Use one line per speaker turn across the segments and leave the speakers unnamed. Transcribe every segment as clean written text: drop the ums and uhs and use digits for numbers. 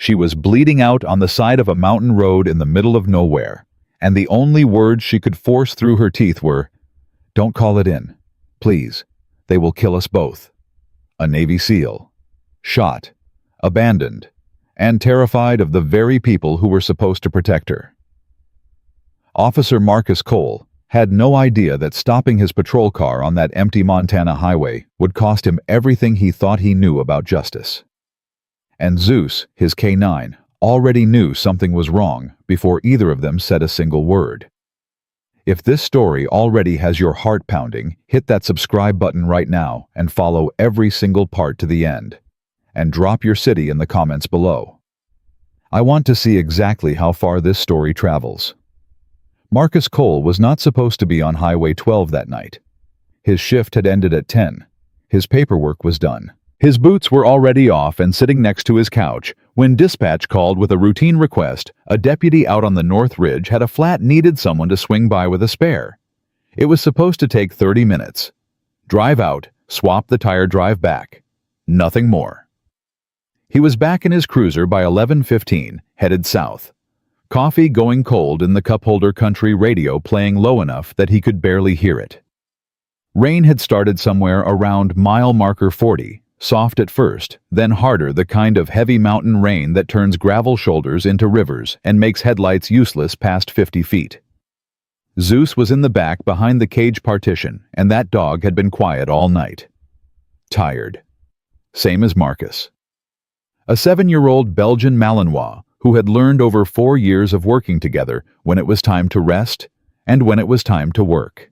She was bleeding out on the side of a mountain road in the middle of nowhere, and the only words she could force through her teeth were, "Don't call it in. Please. They will kill us both." A Navy SEAL. Shot. Abandoned. And terrified of the very people who were supposed to protect her. Officer Marcus Cole had no idea that stopping his patrol car on that empty Montana highway would cost him everything he thought he knew about justice. And Zeus, his K9, already knew something was wrong before either of them said a single word. If this story already has your heart pounding, hit that subscribe button right now and follow every single part to the end. And drop your city in the comments below. I want to see exactly how far this story travels. Marcus Cole was not supposed to be on Highway 12 that night. His shift had ended at 10. His paperwork was done. His boots were already off and sitting next to his couch when dispatch called with a routine request. A deputy out on the North Ridge had a flat needed someone to swing by with a spare. It was supposed to take 30 minutes. Drive out, swap the tire, drive back. Nothing more. He was back in his cruiser by 11:15, headed south. Coffee going cold in the cupholder, country radio playing low enough that he could barely hear it. Rain had started somewhere around mile marker 40. Soft at first, then harder, the kind of heavy mountain rain that turns gravel shoulders into rivers and makes headlights useless past 50 feet. Zeus was in the back behind the cage partition, and that dog had been quiet all night. Tired. Same as Marcus. A 7-year-old Belgian Malinois who had learned over 4 years of working together when it was time to rest and when it was time to work.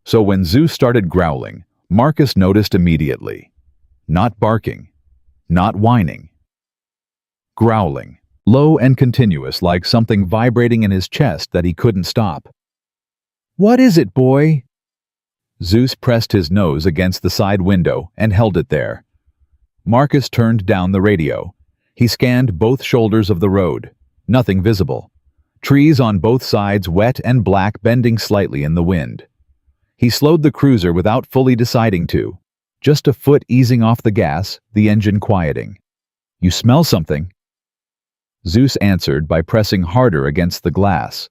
So when Zeus started growling, Marcus noticed immediately. Not barking, not whining. Growling, low and continuous, like something vibrating in his chest that he couldn't stop. "What is it, boy?" Zeus pressed his nose against the side window and held it there. Marcus turned down the radio. He scanned both shoulders of the road. Nothing visible. Trees on both sides, wet and black, bending slightly in the wind. He slowed the cruiser without fully deciding to. Just a foot easing off the gas, the engine quieting. "You smell something?" Zeus answered by pressing harder against the glass.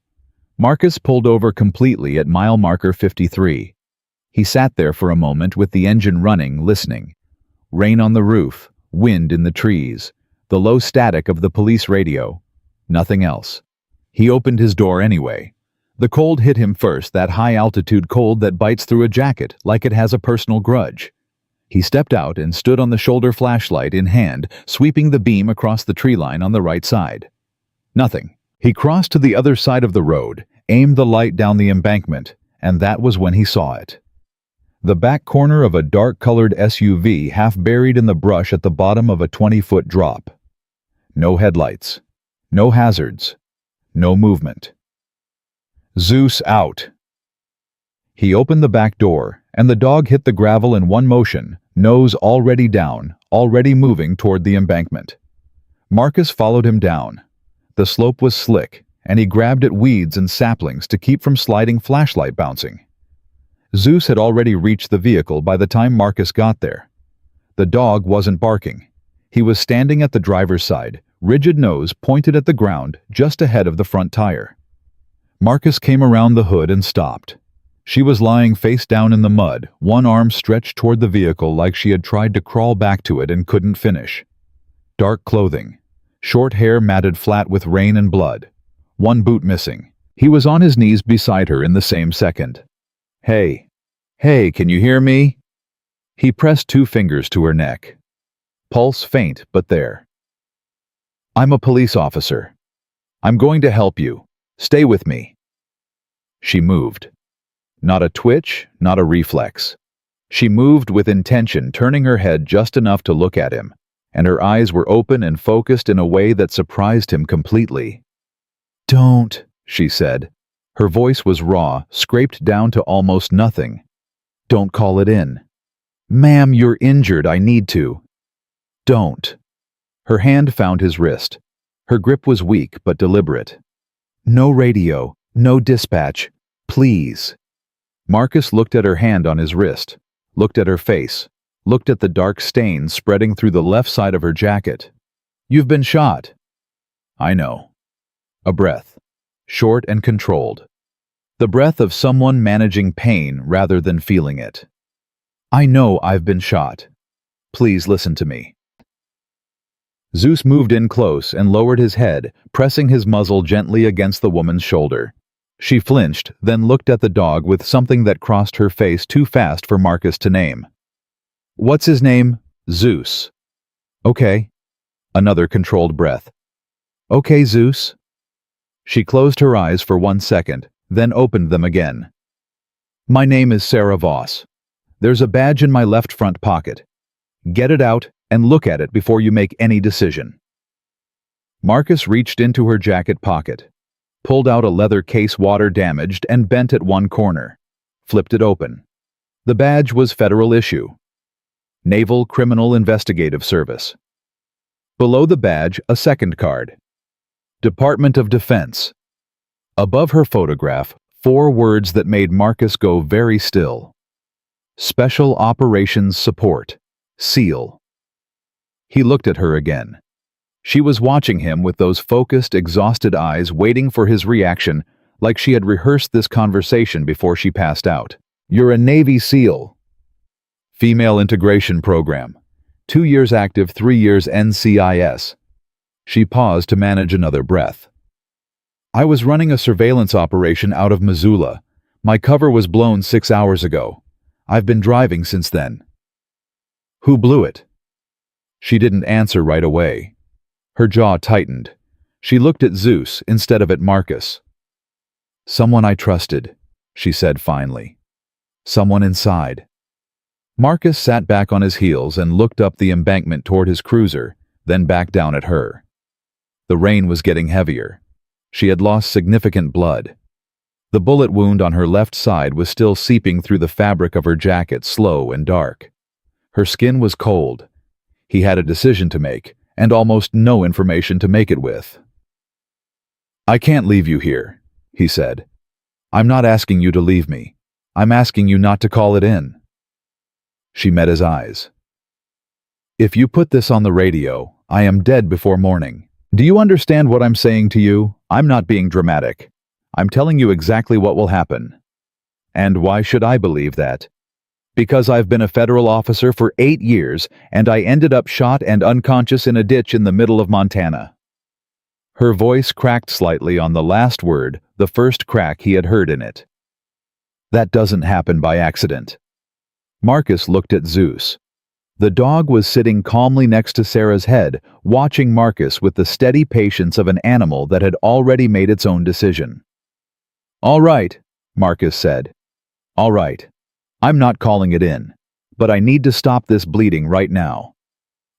Marcus pulled over completely at mile marker 53. He sat there for a moment with the engine running, listening. Rain on the roof, wind in the trees, the low static of the police radio. Nothing else. He opened his door anyway. The cold hit him first, that high-altitude cold that bites through a jacket like it has a personal grudge. He stepped out and stood on the shoulder, flashlight in hand, sweeping the beam across the tree line on the right side. Nothing. He crossed to the other side of the road, aimed the light down the embankment, and that was when he saw it. The back corner of a dark-colored SUV half buried in the brush at the bottom of a 20-foot drop. No headlights. No hazards. No movement. Zeus out. He opened the back door, and the dog hit the gravel in one motion, nose already down, already moving toward the embankment. Marcus followed him down. The slope was slick, and he grabbed at weeds and saplings to keep from sliding, flashlight bouncing. Zeus had already reached the vehicle by the time Marcus got there. The dog wasn't barking. He was standing at the driver's side, rigid nose pointed at the ground just ahead of the front tire. Marcus came around the hood and stopped. She was lying face down in the mud, one arm stretched toward the vehicle like she had tried to crawl back to it and couldn't finish. Dark clothing. Short hair matted flat with rain and blood. One boot missing. He was on his knees beside her in the same second. "Hey. Hey, can you hear me?" He pressed 2 fingers to her neck. Pulse faint, but there. "I'm a police officer. I'm going to help you. Stay with me." She moved. Not a twitch, not a reflex. She moved with intention, turning her head just enough to look at him, and her eyes were open and focused in a way that surprised him completely. "Don't," she said. Her voice was raw, scraped down to almost nothing. "Don't call it in." "Ma'am, you're injured. I need to." "Don't." Her hand found his wrist. Her grip was weak but deliberate. "No radio, no dispatch. Please." Marcus looked at her hand on his wrist, looked at her face, looked at the dark stains spreading through the left side of her jacket. You've been shot. I know. A breath. Short and controlled. The breath of someone managing pain rather than feeling it. I know I've been shot. Please listen to me. Zeus moved in close and lowered his head, pressing his muzzle gently against the woman's shoulder. She flinched, then looked at the dog with something that crossed her face too fast for Marcus to name. What's his name? Zeus. Okay. Another controlled breath. Okay, Zeus. She closed her eyes for 1 second, then opened them again. My name is Sarah Voss. There's a badge in my left front pocket. Get it out and look at it before you make any decision. Marcus reached into her jacket pocket, pulled out a leather case water-damaged and bent at one corner, flipped it open. The badge was federal issue. Naval Criminal Investigative Service. Below the badge, a second card. Department of Defense. Above her photograph, 4 words that made Marcus go very still. Special Operations Support. SEAL. He looked at her again. She was watching him with those focused, exhausted eyes waiting for his reaction, like she had rehearsed this conversation before she passed out. You're a Navy SEAL. Female Integration Program. 2 years active, 3 years NCIS. She paused to manage another breath. I was running a surveillance operation out of Missoula. My cover was blown 6 hours ago. I've been driving since then. Who blew it? She didn't answer right away. Her jaw tightened. She looked at Zeus instead of at Marcus. Someone I trusted, she said finally. Someone inside. Marcus sat back on his heels and looked up the embankment toward his cruiser, then back down at her. The rain was getting heavier. She had lost significant blood. The bullet wound on her left side was still seeping through the fabric of her jacket, slow and dark. Her skin was cold. He had a decision to make, and almost no information to make it with. I can't leave you here, he said. I'm not asking you to leave me. I'm asking you not to call it in. She met his eyes. If you put this on the radio, I am dead before morning. Do you understand what I'm saying to you? I'm not being dramatic. I'm telling you exactly what will happen. And why should I believe that? Because I've been a federal officer for 8 years, and I ended up shot and unconscious in a ditch in the middle of Montana. Her voice cracked slightly on the last word, the first crack he had heard in it. That doesn't happen by accident. Marcus looked at Zeus. The dog was sitting calmly next to Sarah's head, watching Marcus with the steady patience of an animal that had already made its own decision. All right, Marcus said. All right. I'm not calling it in, but I need to stop this bleeding right now.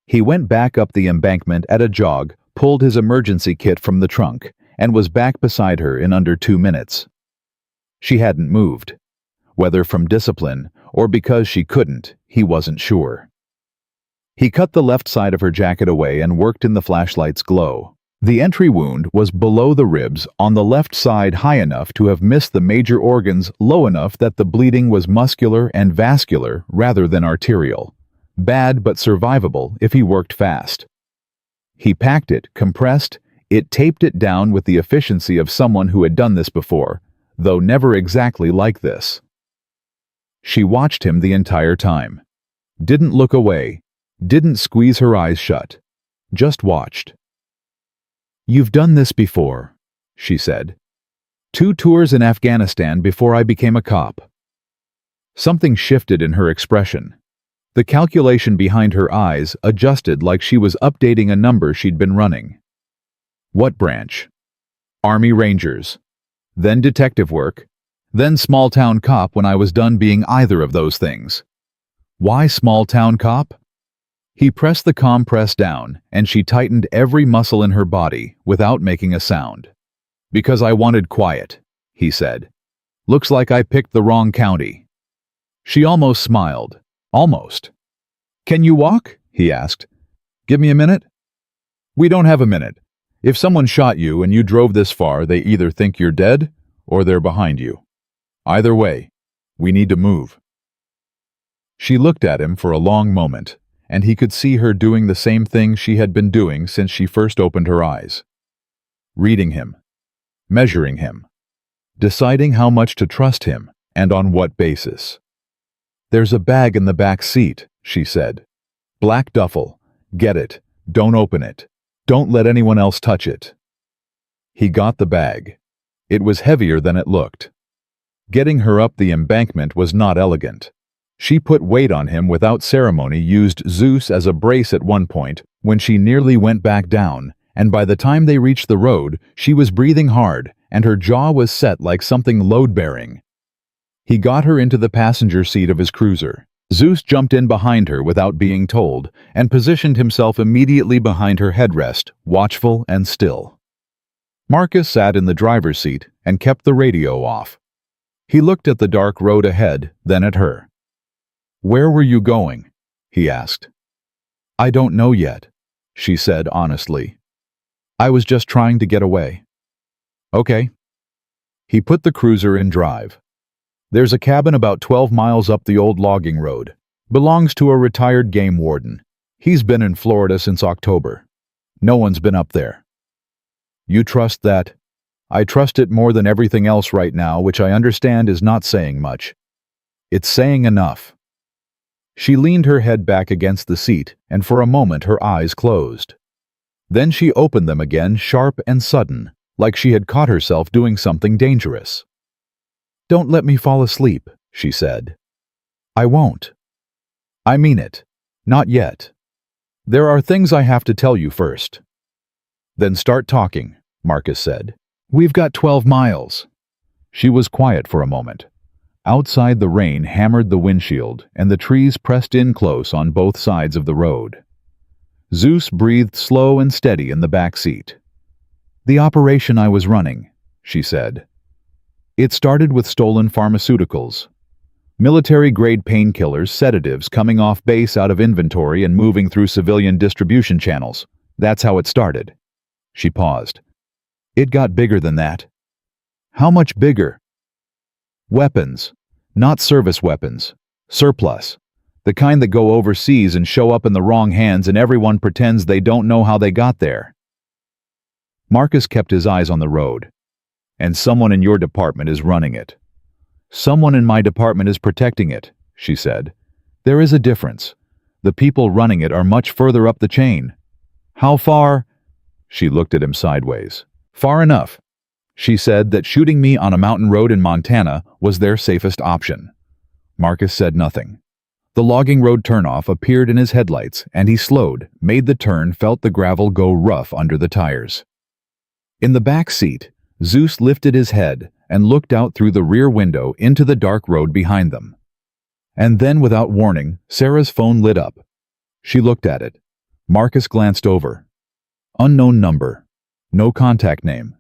He went back up the embankment at a jog, pulled his emergency kit from the trunk, and was back beside her in under 2 minutes. She hadn't moved. Whether from discipline or because she couldn't, he wasn't sure. He cut the left side of her jacket away and worked in the flashlight's glow. The entry wound was below the ribs on the left side, high enough to have missed the major organs, low enough that the bleeding was muscular and vascular rather than arterial. Bad but survivable if he worked fast. He packed it, compressed, taped it down with the efficiency of someone who had done this before, though never exactly like this. She watched him the entire time. Didn't look away, didn't squeeze her eyes shut. Just watched. You've done this before, she said. 2 tours in Afghanistan before I became a cop. Something shifted in her expression. The calculation behind her eyes adjusted like she was updating a number she'd been running. What branch? Army Rangers. Then detective work. Then small-town cop when I was done being either of those things. Why small-town cop? He pressed the compress down, and she tightened every muscle in her body without making a sound. Because I wanted quiet, he said. Looks like I picked the wrong county. She almost smiled. Almost. Can you walk? He asked. Give me a minute? We don't have a minute. If someone shot you and you drove this far, they either think you're dead or they're behind you. Either way, we need to move. She looked at him for a long moment, and he could see her doing the same thing she had been doing since she first opened her eyes. Reading him, measuring him, deciding how much to trust him and on what basis. "There's a bag in the back seat," she said. "Black duffel. Get it. Don't open it. Don't let anyone else touch it." He got the bag. It was heavier than it looked. Getting her up the embankment was not elegant. She put weight on him without ceremony, used Zeus as a brace at one point when she nearly went back down, and by the time they reached the road, she was breathing hard and her jaw was set like something load-bearing. He got her into the passenger seat of his cruiser. Zeus jumped in behind her without being told and positioned himself immediately behind her headrest, watchful and still. Marcus sat in the driver's seat and kept the radio off. He looked at the dark road ahead, then at her. "Where were you going?" he asked. "I don't know yet," she said honestly. "I was just trying to get away." "Okay." He put the cruiser in drive. "There's a cabin about 12 miles up the old logging road. Belongs to a retired game warden. He's been in Florida since October. No one's been up there." "You trust that?" "I trust it more than everything else right now, which I understand is not saying much." "It's saying enough." She leaned her head back against the seat, and for a moment her eyes closed. Then she opened them again, sharp and sudden, like she had caught herself doing something dangerous. "Don't let me fall asleep," she said. "I won't." "I mean it. Not yet. There are things I have to tell you first." "Then start talking," Marcus said. "We've got 12 miles." She was quiet for a moment. Outside, the rain hammered the windshield, and the trees pressed in close on both sides of the road. Zeus breathed slow and steady in the back seat. "The operation I was running," she said. "It started with stolen pharmaceuticals. Military-grade painkillers, sedatives coming off base out of inventory and moving through civilian distribution channels. That's how it started." She paused. "It got bigger than that." "How much bigger?" "Weapons. Not service weapons. Surplus. The kind that go overseas and show up in the wrong hands and everyone pretends they don't know how they got there." Marcus kept his eyes on the road. "And someone in your department is running it." "Someone in my department is protecting it," she said. "There is a difference. The people running it are much further up the chain." "How far?" She looked at him sideways. "Far enough." She said that shooting me on a mountain road in Montana was their safest option. Marcus said nothing. The logging road turnoff appeared in his headlights, and he slowed, made the turn, felt the gravel go rough under the tires. In the back seat, Zeus lifted his head and looked out through the rear window into the dark road behind them. And then, without warning, Sarah's phone lit up. She looked at it. Marcus glanced over. Unknown number. No contact name.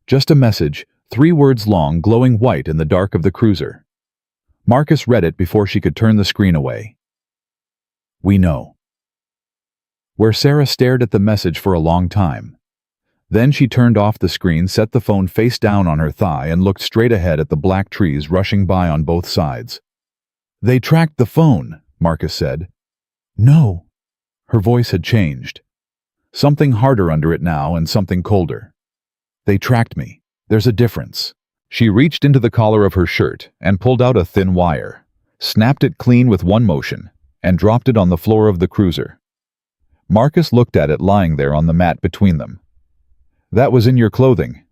Just a message, 3 words long, glowing white in the dark of the cruiser. Marcus read it before she could turn the screen away. "We know." Where Sarah stared at the message for a long time. Then she turned off the screen, set the phone face down on her thigh, and looked straight ahead at the black trees rushing by on both sides. "They tracked the phone," Marcus said. "No." Her voice had changed. Something harder under it now and something colder. "They tracked me. There's a difference." She reached into the collar of her shirt and pulled out a thin wire, snapped it clean with one motion, and dropped it on the floor of the cruiser. Marcus looked at it lying there on the mat between them. "That was in your clothing."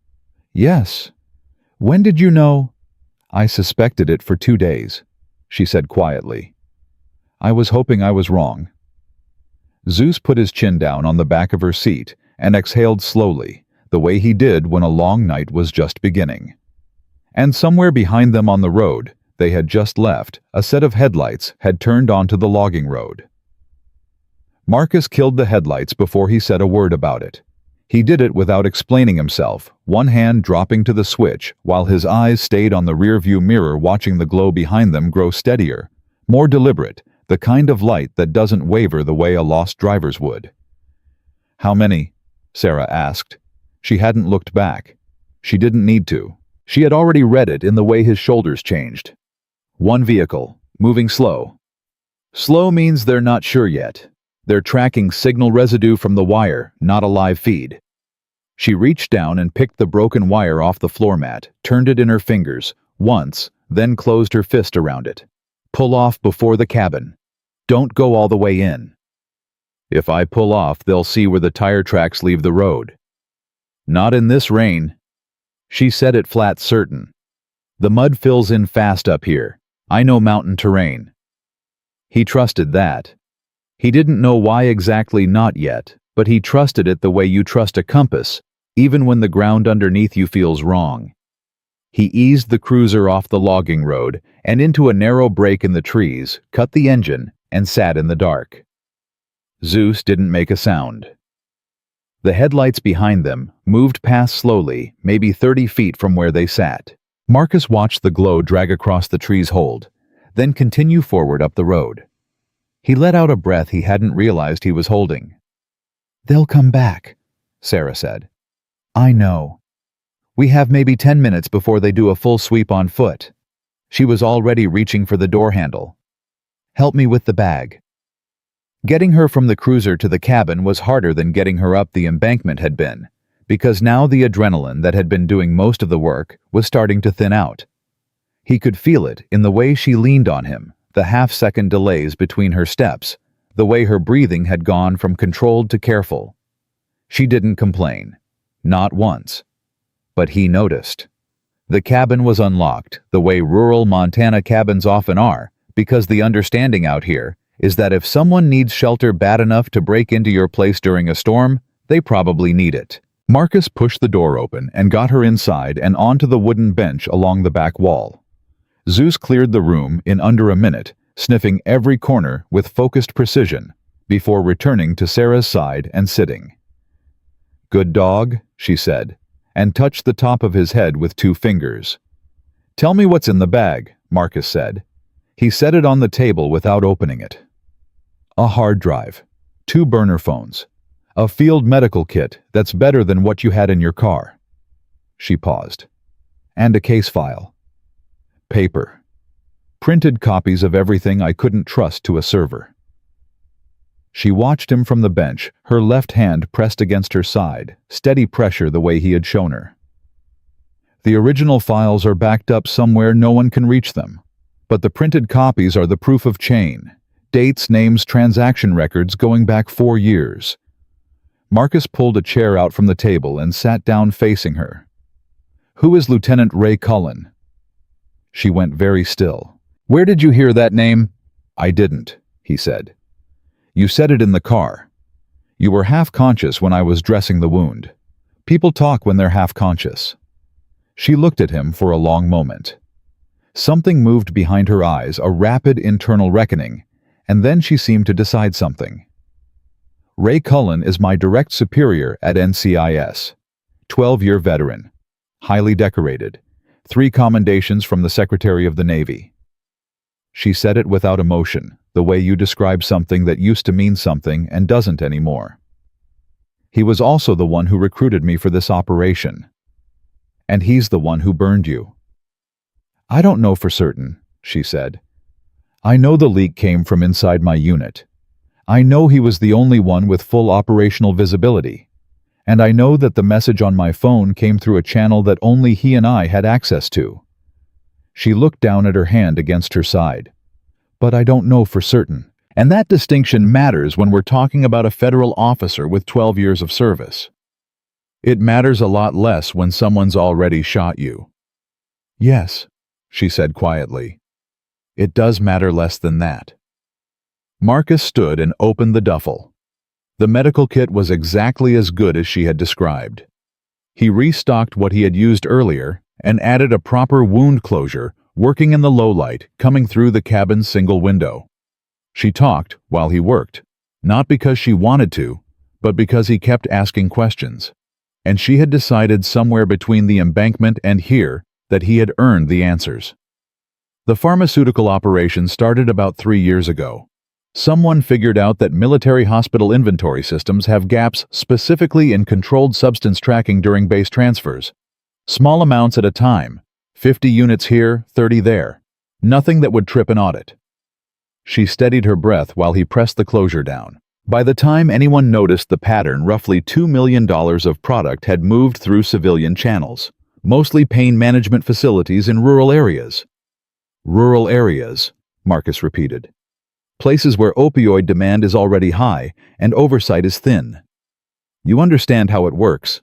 "Yes." "When did you know?" "I suspected it for 2 days," she said quietly. "I was hoping I was wrong." Zeus put his chin down on the back of her seat and exhaled slowly, the way he did when a long night was just beginning. And somewhere behind them on the road they had just left, a set of headlights had turned onto the logging road. Marcus killed the headlights before he said a word about it. He did it without explaining himself, one hand dropping to the switch while his eyes stayed on the rearview mirror, watching the glow behind them grow steadier, more deliberate, the kind of light that doesn't waver the way a lost driver's would. "How many?" Sarah asked. She hadn't looked back. She didn't need to. She had already read it in the way his shoulders changed. "1 vehicle, moving slow." "Slow means they're not sure yet. They're tracking signal residue from the wire, not a live feed. She reached down and picked the broken wire off the floor mat, turned it in her fingers, once, then closed her fist around it. Pull off before the cabin. Don't go all the way in. If I pull off, they'll see where the tire tracks leave the road. Not in this rain. She said it flat certain. The mud fills in fast up here. I know mountain terrain. He trusted that. He didn't know why exactly not yet, but he trusted it the way you trust a compass, even when the ground underneath you feels wrong. He eased the cruiser off the logging road and into a narrow break in the trees, cut the engine, and sat in the dark. Zeus didn't make a sound. The headlights behind them moved past slowly, maybe 30 feet from where they sat. Marcus watched the glow drag across the tree's hold, then continue forward up the road. He let out a breath he hadn't realized he was holding. "They'll come back," Sarah said. "I know. We have maybe 10 minutes before they do a full sweep on foot." She was already reaching for the door handle. "Help me with the bag." Getting her from the cruiser to the cabin was harder than getting her up the embankment had been, because now the adrenaline that had been doing most of the work was starting to thin out. He could feel it in the way she leaned on him, the half-second delays between her steps, the way her breathing had gone from controlled to careful. She didn't complain. Not once. But he noticed. The cabin was unlocked, the way rural Montana cabins often are, because the understanding out here is that if someone needs shelter bad enough to break into your place during a storm, they probably need it. Marcus pushed the door open and got her inside and onto the wooden bench along the back wall. Zeus cleared the room in under a minute, sniffing every corner with focused precision, before returning to Sarah's side and sitting. "Good dog," she said, and touched the top of his head with 2 fingers. "Tell me what's in the bag," Marcus said. He set it on the table without opening it. A hard drive, 2 burner phones, a field medical kit that's better than what you had in your car. She paused. And a case file. Paper. Printed copies of everything I couldn't trust to a server. She watched him from the bench, her left hand pressed against her side, steady pressure the way he had shown her. "The original files are backed up somewhere no one can reach them, but the printed copies are the proof of chain. Dates, names, transaction records going back 4 years. Marcus pulled a chair out from the table and sat down facing her. "Who is Lieutenant Ray Cullen?" She went very still. "Where did you hear that name?" "I didn't," he said. "You said it in the car. You were half-conscious when I was dressing the wound. People talk when they're half-conscious." She looked at him for a long moment. Something moved behind her eyes, a rapid internal reckoning, and then she seemed to decide something. "Ray Cullen is my direct superior at NCIS. 12-year veteran. Highly decorated. 3 commendations from the Secretary of the Navy." She said it without emotion, the way you describe something that used to mean something and doesn't anymore. "He was also the one who recruited me for this operation. And he's the one who burned you." "I don't know for certain," she said. "I know the leak came from inside my unit. I know he was the only one with full operational visibility. And I know that the message on my phone came through a channel that only he and I had access to." She looked down at her hand against her side. "But I don't know for certain." And that distinction matters when we're talking about a federal officer with 12 years of service. It matters a lot less when someone's already shot you. "Yes," she said quietly. "It does matter less than that." Marcus stood and opened the duffel. The medical kit was exactly as good as she had described. He restocked what he had used earlier and added a proper wound closure, working in the low light, coming through the cabin's single window. She talked while he worked, not because she wanted to, but because he kept asking questions. And she had decided somewhere between the embankment and here that he had earned the answers. The pharmaceutical operation started about 3 years ago. Someone figured out that military hospital inventory systems have gaps specifically in controlled substance tracking during base transfers. Small amounts at a time, 50 units here, 30 there. Nothing that would trip an audit. She steadied her breath while he pressed the closure down. By the time anyone noticed the pattern, roughly $2 million of product had moved through civilian channels, mostly pain management facilities in rural areas. Rural areas, Marcus repeated. Places where opioid demand is already high and oversight is thin. You understand how it works.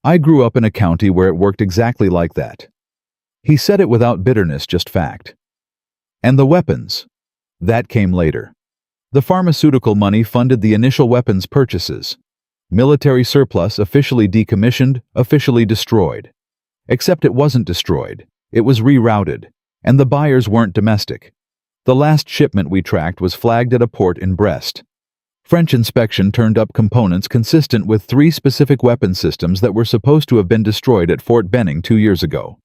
I grew up in a county where it worked exactly like that. He said it without bitterness, just fact. And the weapons? That came later. The pharmaceutical money funded the initial weapons purchases. Military surplus officially decommissioned, officially destroyed. Except it wasn't destroyed. It was rerouted. And the buyers weren't domestic. The last shipment we tracked was flagged at a port in Brest. French inspection turned up components consistent with 3 specific weapon systems that were supposed to have been destroyed at Fort Benning 2 years ago.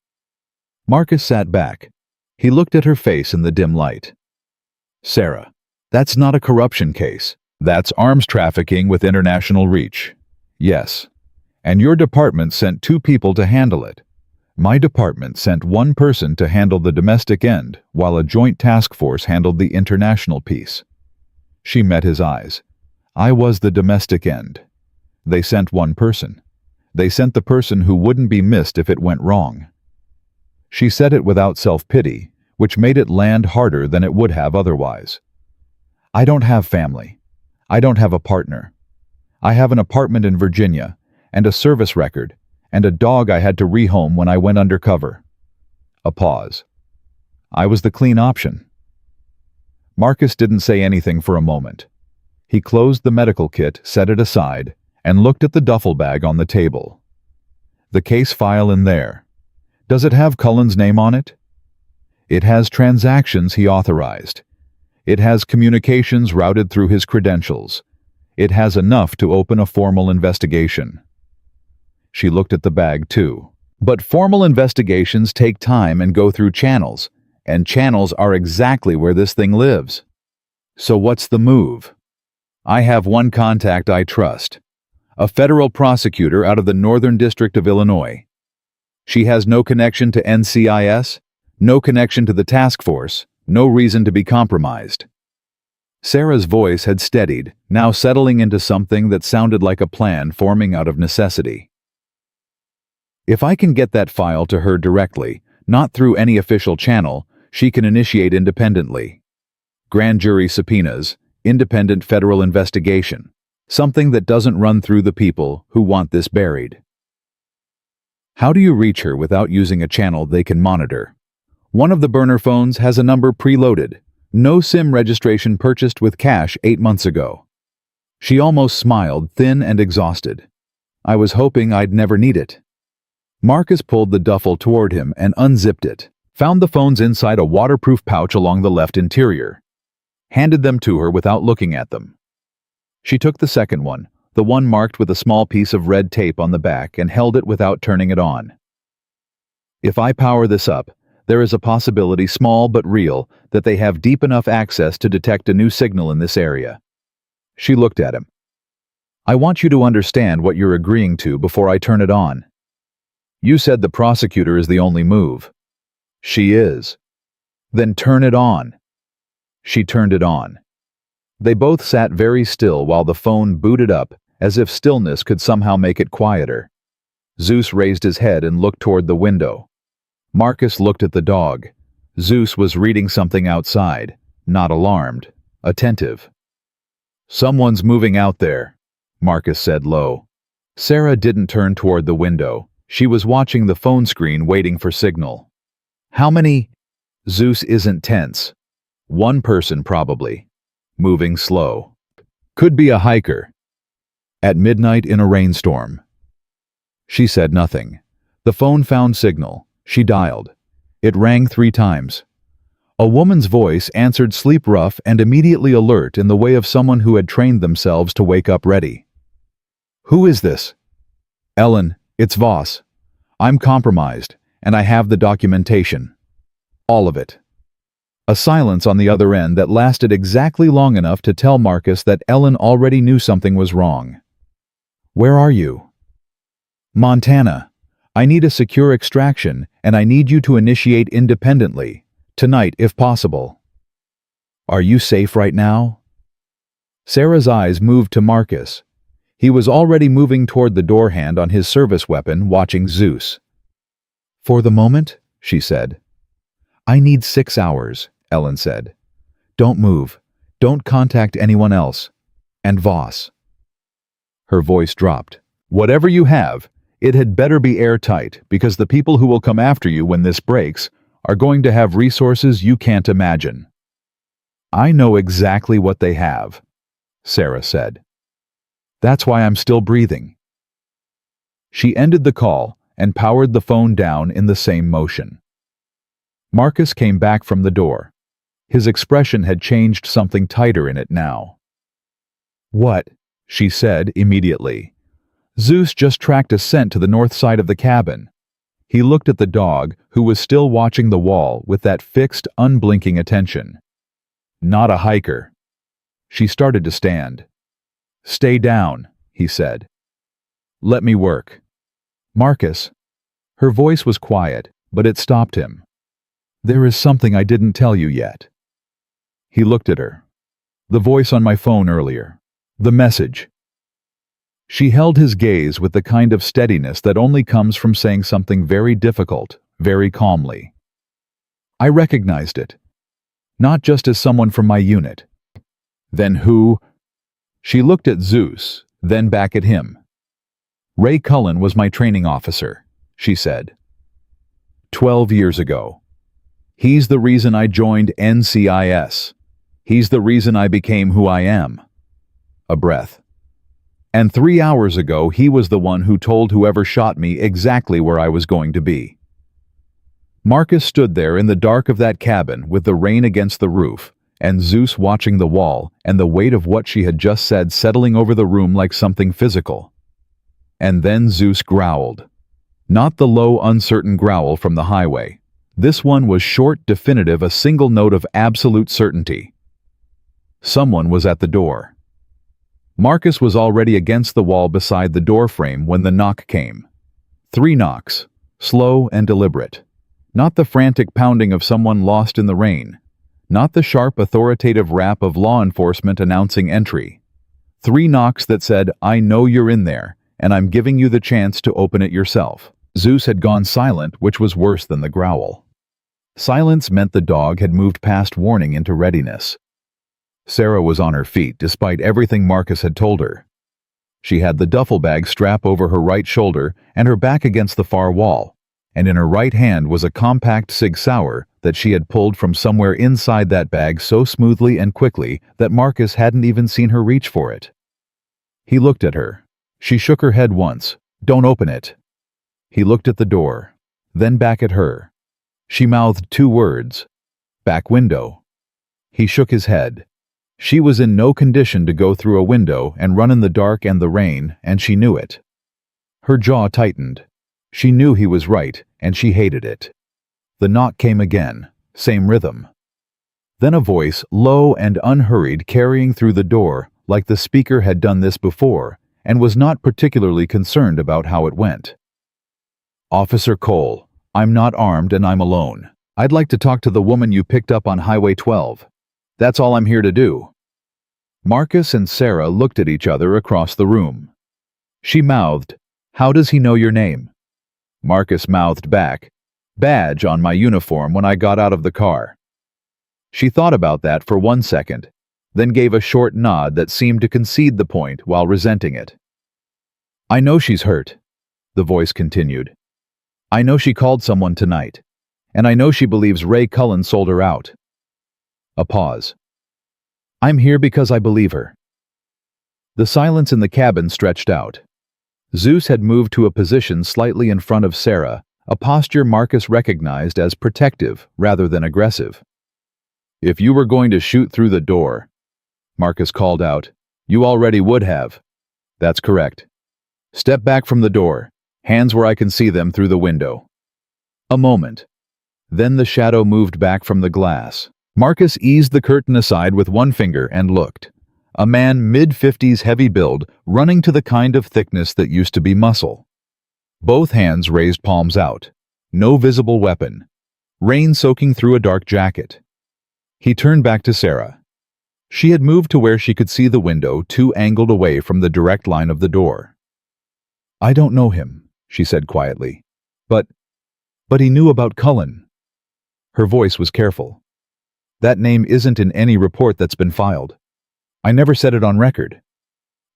Marcus sat back. He looked at her face in the dim light. Sarah, that's not a corruption case. That's arms trafficking with international reach. Yes. And your department sent 2 people to handle it. My department sent 1 person to handle the domestic end, while a joint task force handled the international piece. She met his eyes. I was the domestic end. They sent 1 person. They sent the person who wouldn't be missed if it went wrong. She said it without self-pity, which made it land harder than it would have otherwise. I don't have family. I don't have a partner. I have an apartment in Virginia, and a service record, and a dog I had to rehome when I went undercover. A pause. I was the clean option. Marcus didn't say anything for a moment. He closed the medical kit, set it aside, and looked at the duffel bag on the table. The case file in there. Does it have Cullen's name on it? It has transactions he authorized. It has communications routed through his credentials. It has enough to open a formal investigation. She looked at the bag too. But formal investigations take time and go through channels, and channels are exactly where this thing lives. So what's the move? I have 1 contact I trust. A federal prosecutor out of the Northern District of Illinois. She has no connection to NCIS, no connection to the task force, no reason to be compromised. Sarah's voice had steadied, now settling into something that sounded like a plan forming out of necessity. If I can get that file to her directly, not through any official channel, she can initiate independently. Grand jury subpoenas, independent federal investigation, something that doesn't run through the people who want this buried. How do you reach her without using a channel they can monitor? One of the burner phones has a number preloaded, no SIM registration purchased with cash 8 months ago. She almost smiled, thin and exhausted. I was hoping I'd never need it. Marcus pulled the duffel toward him and unzipped it, found the phones inside a waterproof pouch along the left interior, handed them to her without looking at them. She took the second one, the one marked with a small piece of red tape on the back, and held it without turning it on. If I power this up, there is a possibility, small but real, that they have deep enough access to detect a new signal in this area. She looked at him. I want you to understand what you're agreeing to before I turn it on. You said the prosecutor is the only move. She is. Then turn it on. She turned it on. They both sat very still while the phone booted up, as if stillness could somehow make it quieter. Zeus raised his head and looked toward the window. Marcus looked at the dog. Zeus was reading something outside, not alarmed, attentive. Someone's moving out there, Marcus said low. Sarah didn't turn toward the window. She was watching the phone screen, waiting for signal. How many? Zeus isn't tense. 1 person probably. Moving slow. Could be a hiker. At midnight in a rainstorm. She said nothing. The phone found signal. She dialed. It rang 3 times. A woman's voice answered, sleep rough and immediately alert, in the way of someone who had trained themselves to wake up ready. Who is this? Ellen, it's Voss. I'm compromised, and I have the documentation. All of it. A silence on the other end that lasted exactly long enough to tell Marcus that Ellen already knew something was wrong. Where are you? Montana. I need a secure extraction, and I need you to initiate independently. Tonight, if possible. Are you safe right now? Sarah's eyes moved to Marcus. He was already moving toward the door hand on his service weapon, watching Zeus. "For the moment," she said. "I need 6 hours," Ellen said. "Don't move. Don't contact anyone else. And Voss." Her voice dropped. "Whatever you have, it had better be airtight, because the people who will come after you when this breaks are going to have resources you can't imagine." "I know exactly what they have," Sarah said. "That's why I'm still breathing." She ended the call and powered the phone down in the same motion. Marcus came back from the door. His expression had changed, something tighter in it now. "What?" she said immediately. "Zeus just tracked a scent to the north side of the cabin." He looked at the dog, who was still watching the wall with that fixed, unblinking attention. "Not a hiker." She started to stand. "Stay down," he said. "Let me work." "Marcus." Her voice was quiet, but it stopped him. "There is something I didn't tell you yet." He looked at her. "The voice on my phone earlier. The message." She held his gaze with the kind of steadiness that only comes from saying something very difficult, very calmly. "I recognized it. Not just as someone from my unit." "Then who?" She looked at Zeus, then back at him. "Ray Cullen was my training officer," she said. 12 years ago. He's the reason I joined NCIS. He's the reason I became who I am." A breath. "And 3 hours ago, he was the one who told whoever shot me exactly where I was going to be." Marcus stood there in the dark of that cabin with the rain against the roof, and Zeus watching the wall, and the weight of what she had just said settling over the room like something physical. And then Zeus growled. Not the low, uncertain growl from the highway. This one was short, definitive, a single note of absolute certainty. Someone was at the door. Marcus was already against the wall beside the door frame when the knock came. 3 knocks, slow and deliberate. Not the frantic pounding of someone lost in the rain. Not the sharp, authoritative rap of law enforcement announcing entry. 3 knocks that said, "I know you're in there, and I'm giving you the chance to open it yourself." Zeus had gone silent, which was worse than the growl. Silence meant the dog had moved past warning into readiness. Sarah was on her feet, despite everything Marcus had told her. She had the duffel bag strap over her right shoulder and her back against the far wall, and in her right hand was a compact Sig Sauer that she had pulled from somewhere inside that bag so smoothly and quickly that Marcus hadn't even seen her reach for it. He looked at her. She shook her head once. "Don't open it." He looked at the door, then back at her. She mouthed 2 words. "Back window." He shook his head. She was in no condition to go through a window and run in the dark and the rain, and she knew it. Her jaw tightened. She knew he was right, and she hated it. The knock came again, same rhythm. Then a voice, low and unhurried, carrying through the door, like the speaker had done this before, and was not particularly concerned about how it went. "Officer Cole, I'm not armed and I'm alone. I'd like to talk to the woman you picked up on Highway 12. That's all I'm here to do." Marcus and Sarah looked at each other across the room. She mouthed, "How does he know your name?" Marcus mouthed back, "Badge on my uniform when I got out of the car." She thought about that for 1 second, then gave a short nod that seemed to concede the point while resenting it. "I know she's hurt," the voice continued. "I know she called someone tonight, and I know she believes Ray Cullen sold her out." A pause. "I'm here because I believe her." The silence in the cabin stretched out. Zeus had moved to a position slightly in front of Sarah, a posture Marcus recognized as protective rather than aggressive. "If you were going to shoot through the door," Marcus called out, "you already would have." "That's correct. Step back from the door, hands where I can see them through the window." A moment. Then the shadow moved back from the glass. Marcus eased the curtain aside with 1 finger and looked. A man mid-50s, heavy build, running to the kind of thickness that used to be muscle. Both hands raised, palms out. No visible weapon. Rain soaking through a dark jacket. He turned back to Sarah. She had moved to where she could see the window, too angled away from the direct line of the door. "I don't know him," she said quietly. But he knew about Cullen." Her voice was careful. "That name isn't in any report that's been filed. I never said it on record.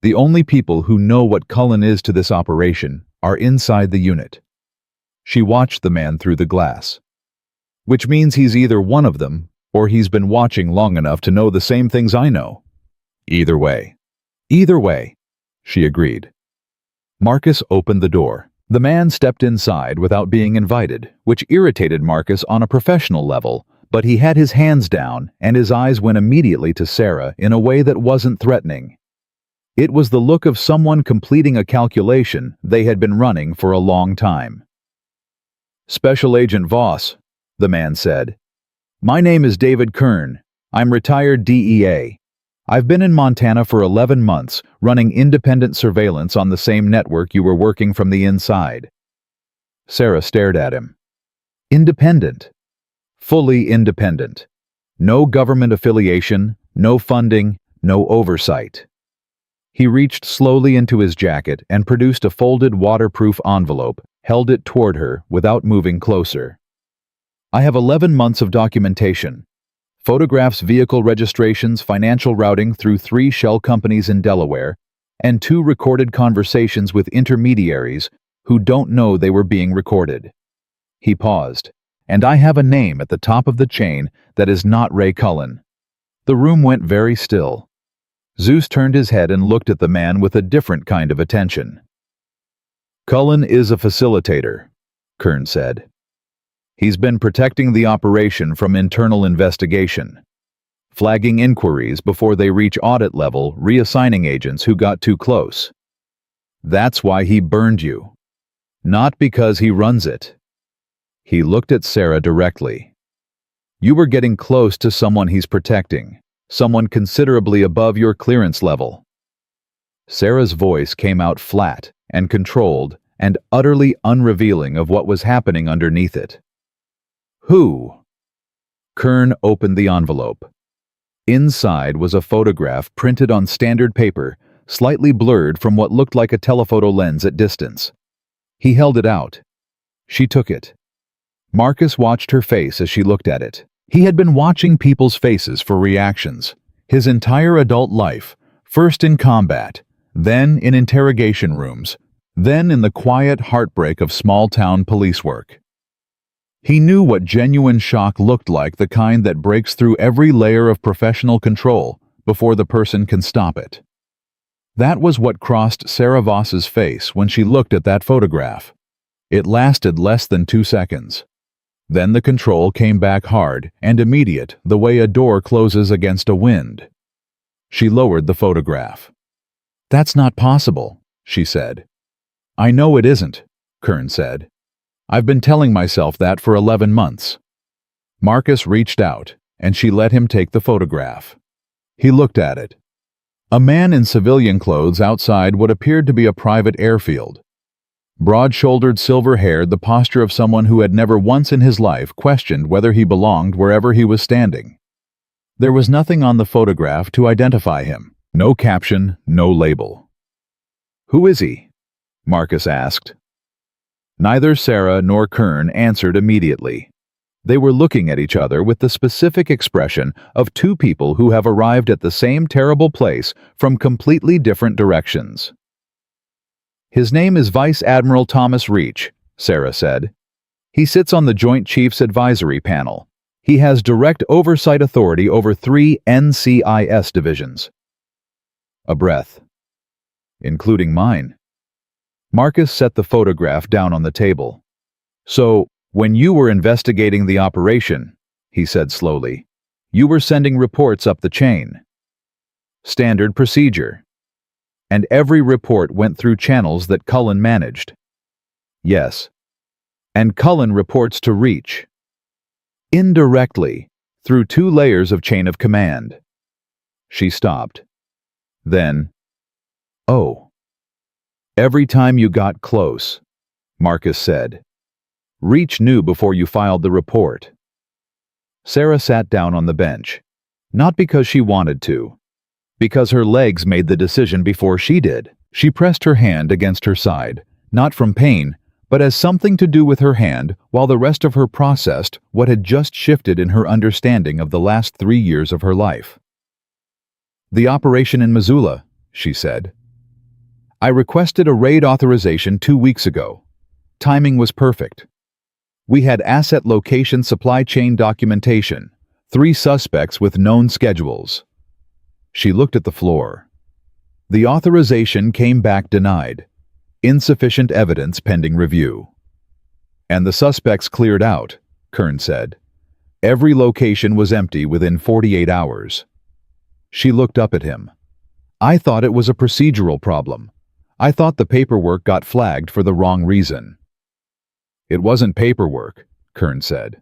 The only people who know what Cullen is to this operation are inside the unit." She watched the man through the glass. "Which means he's either one of them, or he's been watching long enough to know the same things I know." Either way, she agreed. Marcus opened the door. The man stepped inside without being invited, which irritated Marcus on a professional level, but he had his hands down and his eyes went immediately to Sarah in a way that wasn't threatening. It was the look of someone completing a calculation they had been running for a long time. "Special Agent Voss," the man said. "My name is David Kern. I'm retired DEA. I've been in Montana for 11 months, running independent surveillance on the same network you were working from the inside." Sarah stared at him. Independent. Fully independent. No government affiliation, no funding, no oversight. He reached slowly into his jacket and produced a folded waterproof envelope, held it toward her without moving closer. "I have 11 months of documentation. Photographs, vehicle registrations, financial routing through 3 shell companies in Delaware, and 2 recorded conversations with intermediaries who don't know they were being recorded." He paused. "And I have a name at the top of the chain that is not Ray Cullen." The room went very still. Zeus turned his head and looked at the man with a different kind of attention. "Cullen is a facilitator," Kern said. "He's been protecting the operation from internal investigation, flagging inquiries before they reach audit level, reassigning agents who got too close. That's why he burned you. Not because he runs it." He looked at Sarah directly. "You were getting close to someone he's protecting, someone considerably above your clearance level." Sarah's voice came out flat and controlled and utterly unrevealing of what was happening underneath it. "Who?" Kern opened the envelope. Inside was a photograph printed on standard paper, slightly blurred from what looked like a telephoto lens at distance. He held it out. She took it. Marcus watched her face as she looked at it. He had been watching people's faces for reactions, his entire adult life, first in combat, then in interrogation rooms, then in the quiet heartbreak of small-town police work. He knew what genuine shock looked like, the kind that breaks through every layer of professional control before the person can stop it. That was what crossed Sarah Voss's face when she looked at that photograph. It lasted less than 2 seconds. Then the control came back hard and immediate, the way a door closes against a wind. She lowered the photograph. "That's not possible," she said. "I know it isn't," Kern said. "I've been telling myself that for 11 months." Marcus reached out, and she let him take the photograph. He looked at it. A man in civilian clothes outside what appeared to be a private airfield. Broad-shouldered, silver-haired, the posture of someone who had never once in his life questioned whether he belonged wherever he was standing. There was nothing on the photograph to identify him. No caption, no label. "Who is he?" Marcus asked. Neither Sarah nor Kern answered immediately. They were looking at each other with the specific expression of 2 people who have arrived at the same terrible place from completely different directions. "His name is Vice Admiral Thomas Reach," Sarah said. "He sits on the Joint Chiefs Advisory Panel. He has direct oversight authority over 3 NCIS divisions." A breath. "Including mine." Marcus set the photograph down on the table. "So, when you were investigating the operation," he said slowly, "you were sending reports up the chain." "Standard procedure." "And every report went through channels that Cullen managed." "Yes." "And Cullen reports to Reach." "Indirectly, through 2 layers of chain of command." She stopped. Then, "Oh." "Every time you got close," Marcus said. "Reach knew before you filed the report." Sarah sat down on the bench. Not because she wanted to. Because her legs made the decision before she did. She pressed her hand against her side, not from pain, but as something to do with her hand, while the rest of her processed what had just shifted in her understanding of the last 3 years of her life. "The operation in Missoula," she said. "I requested a raid authorization 2 weeks ago. Timing was perfect. We had asset location supply chain documentation, 3 suspects with known schedules." She looked at the floor. "The authorization came back denied. Insufficient evidence pending review." "And the suspects cleared out," Kern said. "Every location was empty within 48 hours. She looked up at him. "I thought it was a procedural problem. I thought the paperwork got flagged for the wrong reason." "It wasn't paperwork," Kern said.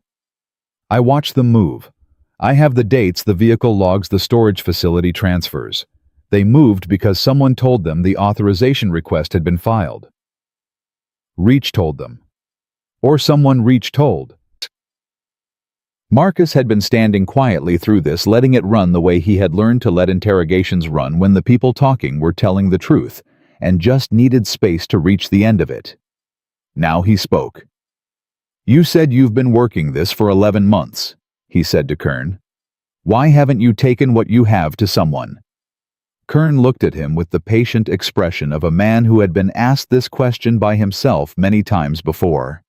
"I watched them move. I have the dates the vehicle logs the storage facility transfers. They moved because someone told them the authorization request had been filed. Reach told them. Or someone Reach told." Marcus had been standing quietly through this, letting it run the way he had learned to let interrogations run when the people talking were telling the truth, and just needed space to reach the end of it. Now he spoke. "You said you've been working this for 11 months, he said to Kern. "Why haven't you taken what you have to someone?" Kern looked at him with the patient expression of a man who had been asked this question by himself many times before.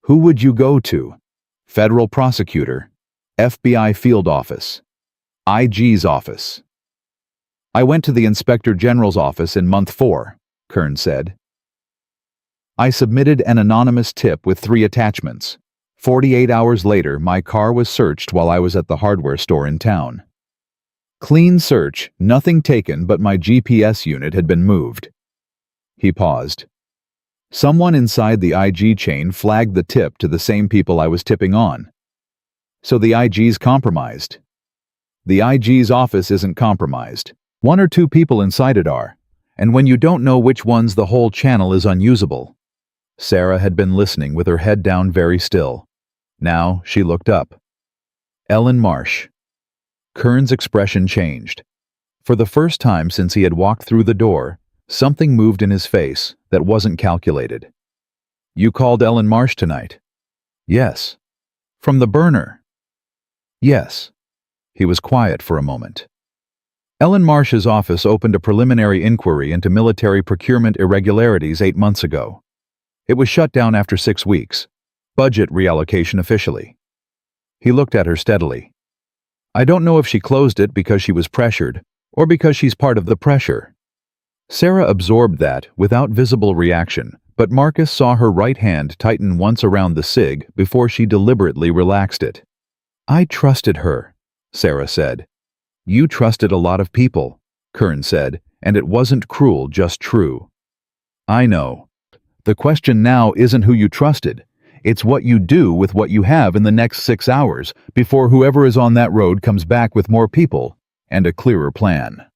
"Who would you go to? Federal prosecutor, FBI field office, IG's office." "I went to the Inspector General's office in month 4, Kern said. "I submitted an anonymous tip with 3 attachments. 48 hours later, my car was searched while I was at the hardware store in town. Clean search, nothing taken, but my GPS unit had been moved." He paused. "Someone inside the IG chain flagged the tip to the same people I was tipping on. So the IG's compromised." "The IG's office isn't compromised. 1 or 2 people inside it are, and when you don't know which ones, the whole channel is unusable." Sarah had been listening with her head down, very still. Now she looked up. "Ellen Marsh." Kern's expression changed. For the first time since he had walked through the door, something moved in his face that wasn't calculated. "You called Ellen Marsh tonight?" "Yes." "From the burner?" "Yes." He was quiet for a moment. "Ellen Marsh's office opened a preliminary inquiry into military procurement irregularities 8 months ago. It was shut down after 6 weeks. Budget reallocation officially." He looked at her steadily. "I don't know if she closed it because she was pressured, or because she's part of the pressure." Sarah absorbed that without visible reaction, but Marcus saw her right hand tighten once around the cig before she deliberately relaxed it. "I trusted her," Sarah said. "You trusted a lot of people," Kern said, "and it wasn't cruel, just true." "I know. The question now isn't who you trusted. It's what you do with what you have in the next 6 hours before whoever is on that road comes back with more people and a clearer plan."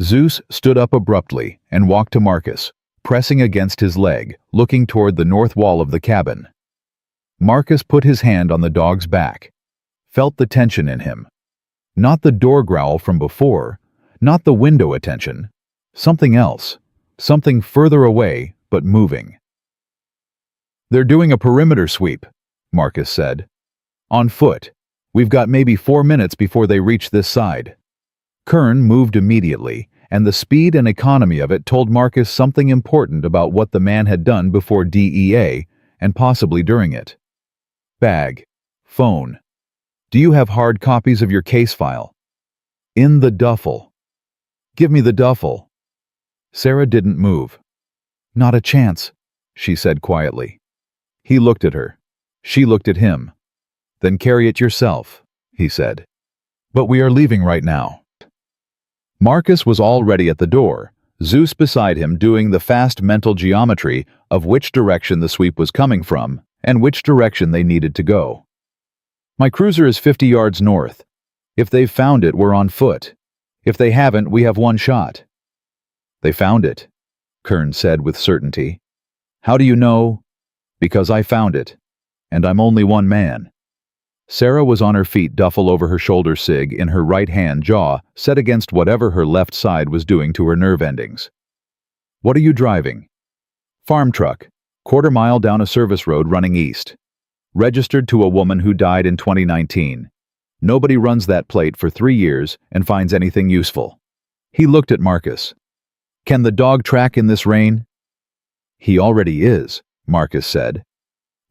Zeus stood up abruptly and walked to Marcus, pressing against his leg, looking toward the north wall of the cabin. Marcus put his hand on the dog's back, felt the tension in him. Not the door growl from before, not the window attention. Something else, something further away but moving. "They're doing a perimeter sweep," Marcus said. "On foot. We've got maybe 4 minutes before they reach this side." Kern moved immediately, and the speed and economy of it told Marcus something important about what the man had done before DEA, and possibly during it. "Bag. Phone. Do you have hard copies of your case file?" "In the duffel." "Give me the duffel." Sarah didn't move. "Not a chance," she said quietly. He looked at her. She looked at him. "Then carry it yourself," he said. "But we are leaving right now." Marcus was already at the door, Zeus beside him doing the fast mental geometry of which direction the sweep was coming from and which direction they needed to go. "My cruiser is 50 yards north. If they've found it, we're on foot. If they haven't, we have 1 shot." "They found it," Kern said with certainty. "How do you know?" "Because I found it, and I'm only one man." Sarah was on her feet, duffel over her shoulder, cig in her right hand, jaw set against whatever her left side was doing to her nerve endings. "What are you driving?" "Farm truck. Quarter-mile down a service road running east. Registered to a woman who died in 2019. Nobody runs that plate for 3 years and finds anything useful." He looked at Marcus. "Can the dog track in this rain?" "He already is," Marcus said.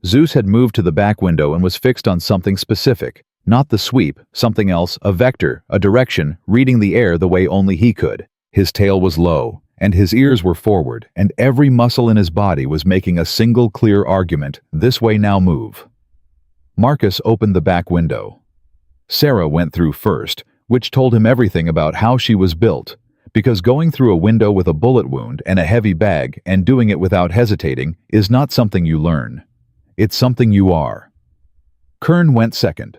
Zeus had moved to the back window and was fixed on something specific, not the sweep, something else, a vector, a direction, reading the air the way only he could. His tail was low, and his ears were forward, and every muscle in his body was making a single clear argument, this way now, move. Marcus opened the back window. Sarah went through first, which told him everything about how she was built, because going through a window with a bullet wound and a heavy bag and doing it without hesitating is not something you learn. It's something you are. Kern went second.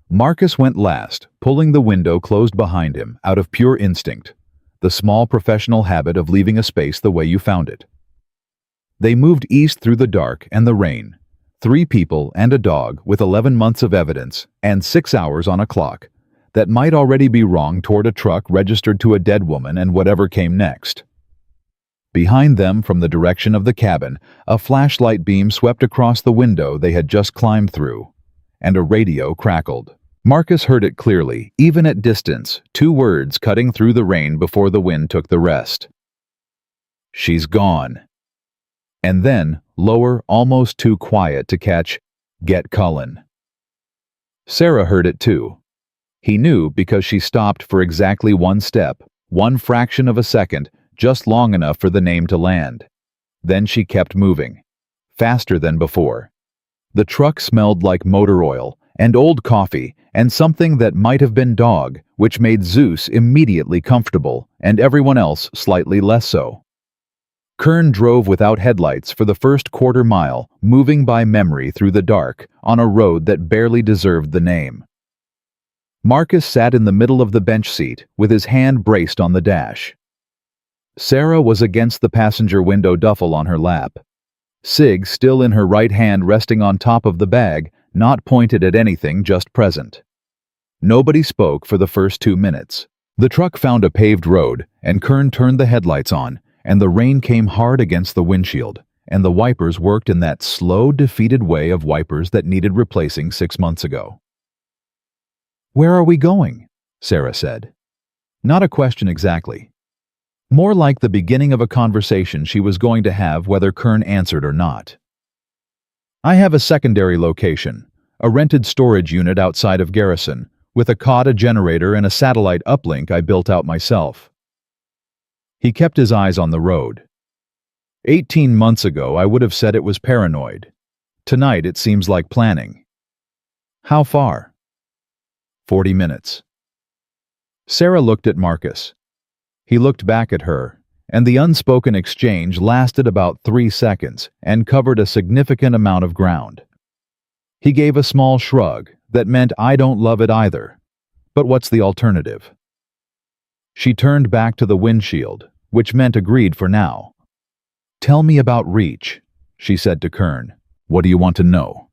Marcus went last, pulling the window closed behind him out of pure instinct, the small professional habit of leaving a space the way you found it. They moved east through the dark and the rain, 3 people and a dog with 11 months of evidence and 6 hours on a clock that might already be wrong toward a truck registered to a dead woman and whatever came next. Behind them, from the direction of the cabin, a flashlight beam swept across the window they had just climbed through, and a radio crackled. Marcus heard it clearly, even at distance, 2 words cutting through the rain before the wind took the rest. "She's gone." And then, lower, almost too quiet to catch, "Get Cullen." Sarah heard it too. He knew because she stopped for exactly 1 step, 1 fraction of a second, just long enough for the name to land. Then she kept moving, faster than before. The truck smelled like motor oil and old coffee and something that might have been dog, which made Zeus immediately comfortable and everyone else slightly less so. Kern drove without headlights for the first quarter mile, moving by memory through the dark on a road that barely deserved the name. Marcus sat in the middle of the bench seat with his hand braced on the dash. Sarah was against the passenger window, duffel on her lap. Cig still in her right hand, resting on top of the bag, not pointed at anything, just present. Nobody spoke for the first 2 minutes. The truck found a paved road, and Kern turned the headlights on, and the rain came hard against the windshield, and the wipers worked in that slow, defeated way of wipers that needed replacing 6 months ago. "Where are we going?" Sarah said. Not a question exactly. More like the beginning of a conversation she was going to have whether Kern answered or not. "I have a secondary location, a rented storage unit outside of Garrison, with a cot, a generator, and a satellite uplink I built out myself." He kept his eyes on the road. 18 months ago I would have said it was paranoid. Tonight it seems like planning. "How far?" 40 minutes. Sarah looked at Marcus. He looked back at her, and the unspoken exchange lasted about 3 seconds and covered a significant amount of ground. He gave a small shrug that meant, "I don't love it either, but what's the alternative?" She turned back to the windshield, which meant agreed for now. "Tell me about Reach," she said to Kern. "What do you want to know?"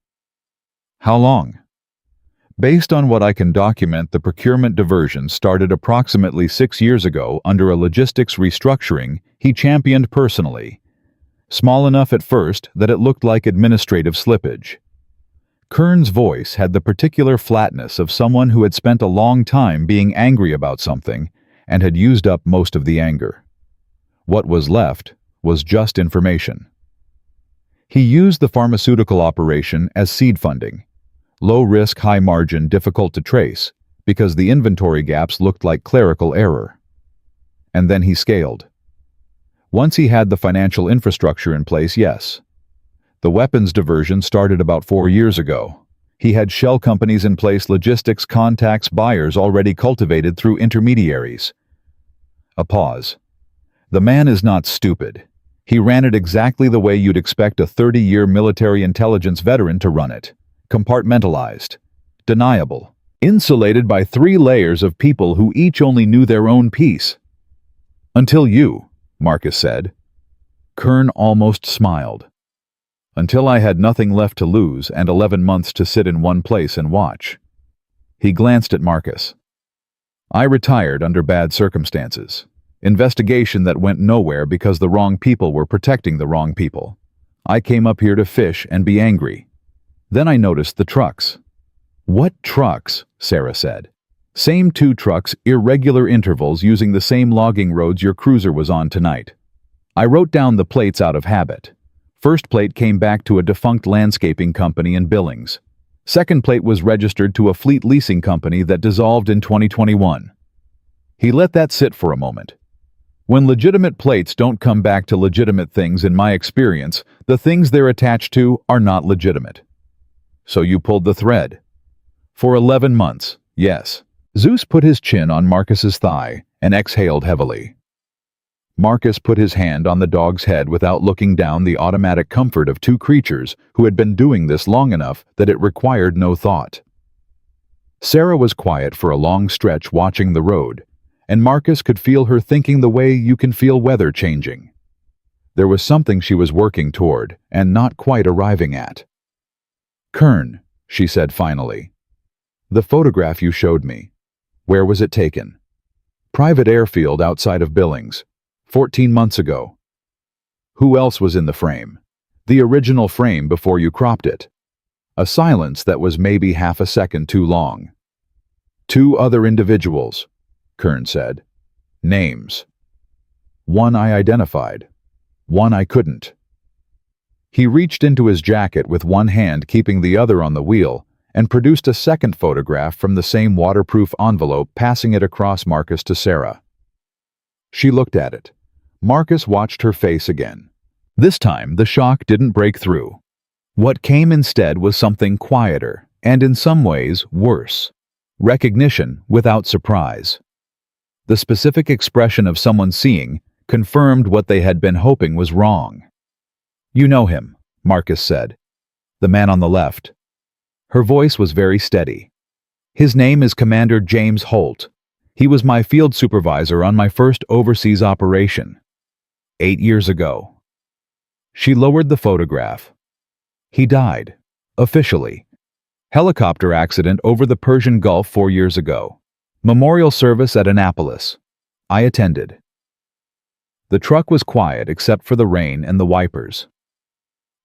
"How long?" "Based on what I can document, the procurement diversion started approximately 6 years ago under a logistics restructuring he championed personally. Small enough at first that it looked like administrative slippage." Kern's voice had the particular flatness of someone who had spent a long time being angry about something and had used up most of the anger. What was left was just information. He used the pharmaceutical operation as seed funding. Low risk, high margin, difficult to trace, because the inventory gaps looked like clerical error. And then he scaled. Once he had the financial infrastructure in place, yes. The weapons diversion started about 4 years ago. He had shell companies in place, logistics, contacts, buyers already cultivated through intermediaries. A pause. The man is not stupid. He ran it exactly the way you'd expect a 30-year military intelligence veteran to run it. Compartmentalized, deniable, insulated by 3 layers of people who each only knew their own piece. "Until you," Marcus said. Kern almost smiled. until I had nothing left to lose and 11 months to sit in one place and watch. He glanced at Marcus. I retired under bad circumstances. Investigation that went nowhere because the wrong people were protecting the wrong people. I came up here to fish and be angry. Then I noticed the trucks. What trucks? Sarah said. Same 2 trucks, irregular intervals using the same logging roads your cruiser was on tonight. I wrote down the plates out of habit. First plate came back to a defunct landscaping company in Billings. Second plate was registered to a fleet leasing company that dissolved in 2021. He let that sit for a moment. When legitimate plates don't come back to legitimate things, in my experience, the things they're attached to are not legitimate. So you pulled the thread. For 11 months, yes. Zeus put his chin on Marcus's thigh and exhaled heavily. Marcus put his hand on the dog's head without looking down, the automatic comfort of 2 creatures who had been doing this long enough that it required no thought. Sarah was quiet for a long stretch watching the road, and Marcus could feel her thinking the way you can feel weather changing. There was something she was working toward and not quite arriving at. "Kern," she said finally. "The photograph you showed me. Where was it taken?" "Private airfield outside of Billings. 14 months ago." "Who else was in the frame? The original frame before you cropped it." A silence that was maybe half a second too long. "2 other individuals," Kern said. "Names. One I identified. One I couldn't." He reached into his jacket with one hand keeping the other on the wheel and produced a second photograph from the same waterproof envelope, passing it across Marcus to Sarah. She looked at it. Marcus watched her face again. This time, the shock didn't break through. What came instead was something quieter, and in some ways, worse. Recognition without surprise. The specific expression of someone seeing confirmed what they had been hoping was wrong. "You know him," Marcus said. "The man on the left." Her voice was very steady. "His name is Commander James Holt. He was my field supervisor on my first overseas operation. 8 years ago." She lowered the photograph. "He died. Officially. Helicopter accident over the Persian Gulf 4 years ago. Memorial service at Annapolis. I attended." The truck was quiet except for the rain and the wipers.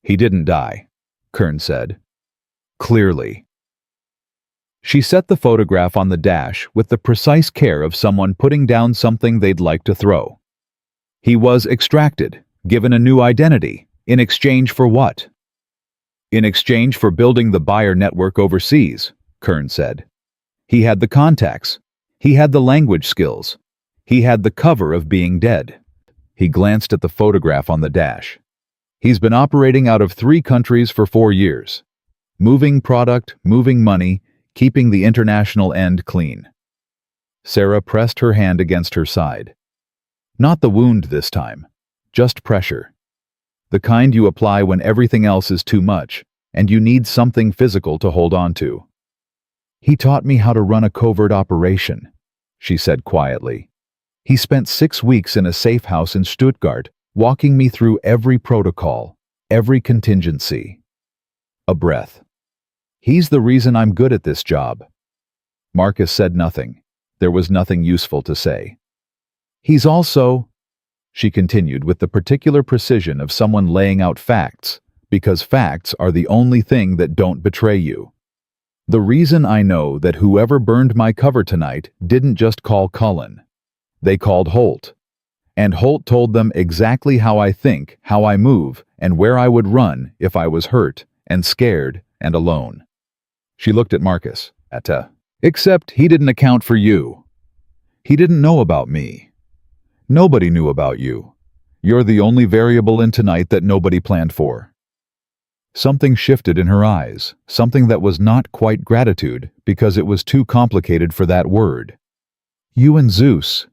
"He didn't die," Kern said. "Clearly." She set the photograph on the dash with the precise care of someone putting down something they'd like to throw. "He was extracted, given a new identity, in exchange for what?" "In exchange for building the buyer network overseas," Kern said. "He had the contacts. He had the language skills. He had the cover of being dead." He glanced at the photograph on the dash. "He's been operating out of 3 countries for 4 years. Moving product, moving money, keeping the international end clean." Sarah pressed her hand against her side. Not the wound this time, just pressure. The kind you apply when everything else is too much, and you need something physical to hold on to. "He taught me how to run a covert operation," she said quietly. "He spent 6 weeks in a safe house in Stuttgart, walking me through every protocol, every contingency." A breath. "He's the reason I'm good at this job." Marcus said nothing. There was nothing useful to say. "He's also," she continued with the particular precision of someone laying out facts, because facts are the only thing that don't betray you. "The reason I know that whoever burned my cover tonight didn't just call Cullen. They called Holt. And Holt told them exactly how I think, how I move, and where I would run if I was hurt, and scared, and alone." She looked at Marcus. "Except he didn't account for you. He didn't know about me. Nobody knew about you. You're the only variable in tonight that nobody planned for." Something shifted in her eyes, something that was not quite gratitude, because it was too complicated for that word. "You and Zeus."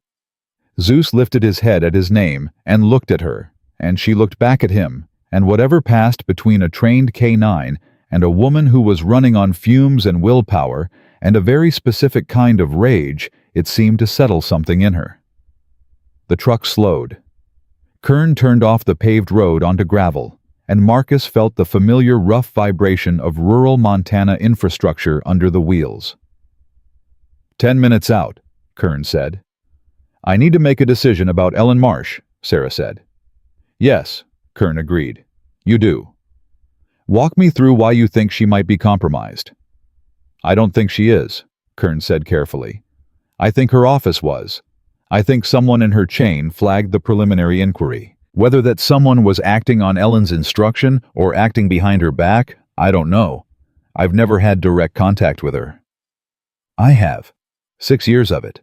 Zeus lifted his head at his name and looked at her, and she looked back at him, and whatever passed between a trained K9 and a woman who was running on fumes and willpower and a very specific kind of rage, it seemed to settle something in her. The truck slowed. Kern turned off the paved road onto gravel, and Marcus felt the familiar rough vibration of rural Montana infrastructure under the wheels. 10 minutes out, Kern said. I need to make a decision about Ellen Marsh, Sarah said. Yes, Kern agreed. You do. Walk me through why you think she might be compromised. I don't think she is, Kern said carefully. I think her office was. I think someone in her chain flagged the preliminary inquiry. Whether that someone was acting on Ellen's instruction or acting behind her back, I don't know. I've never had direct contact with her. I have. 6 years of it.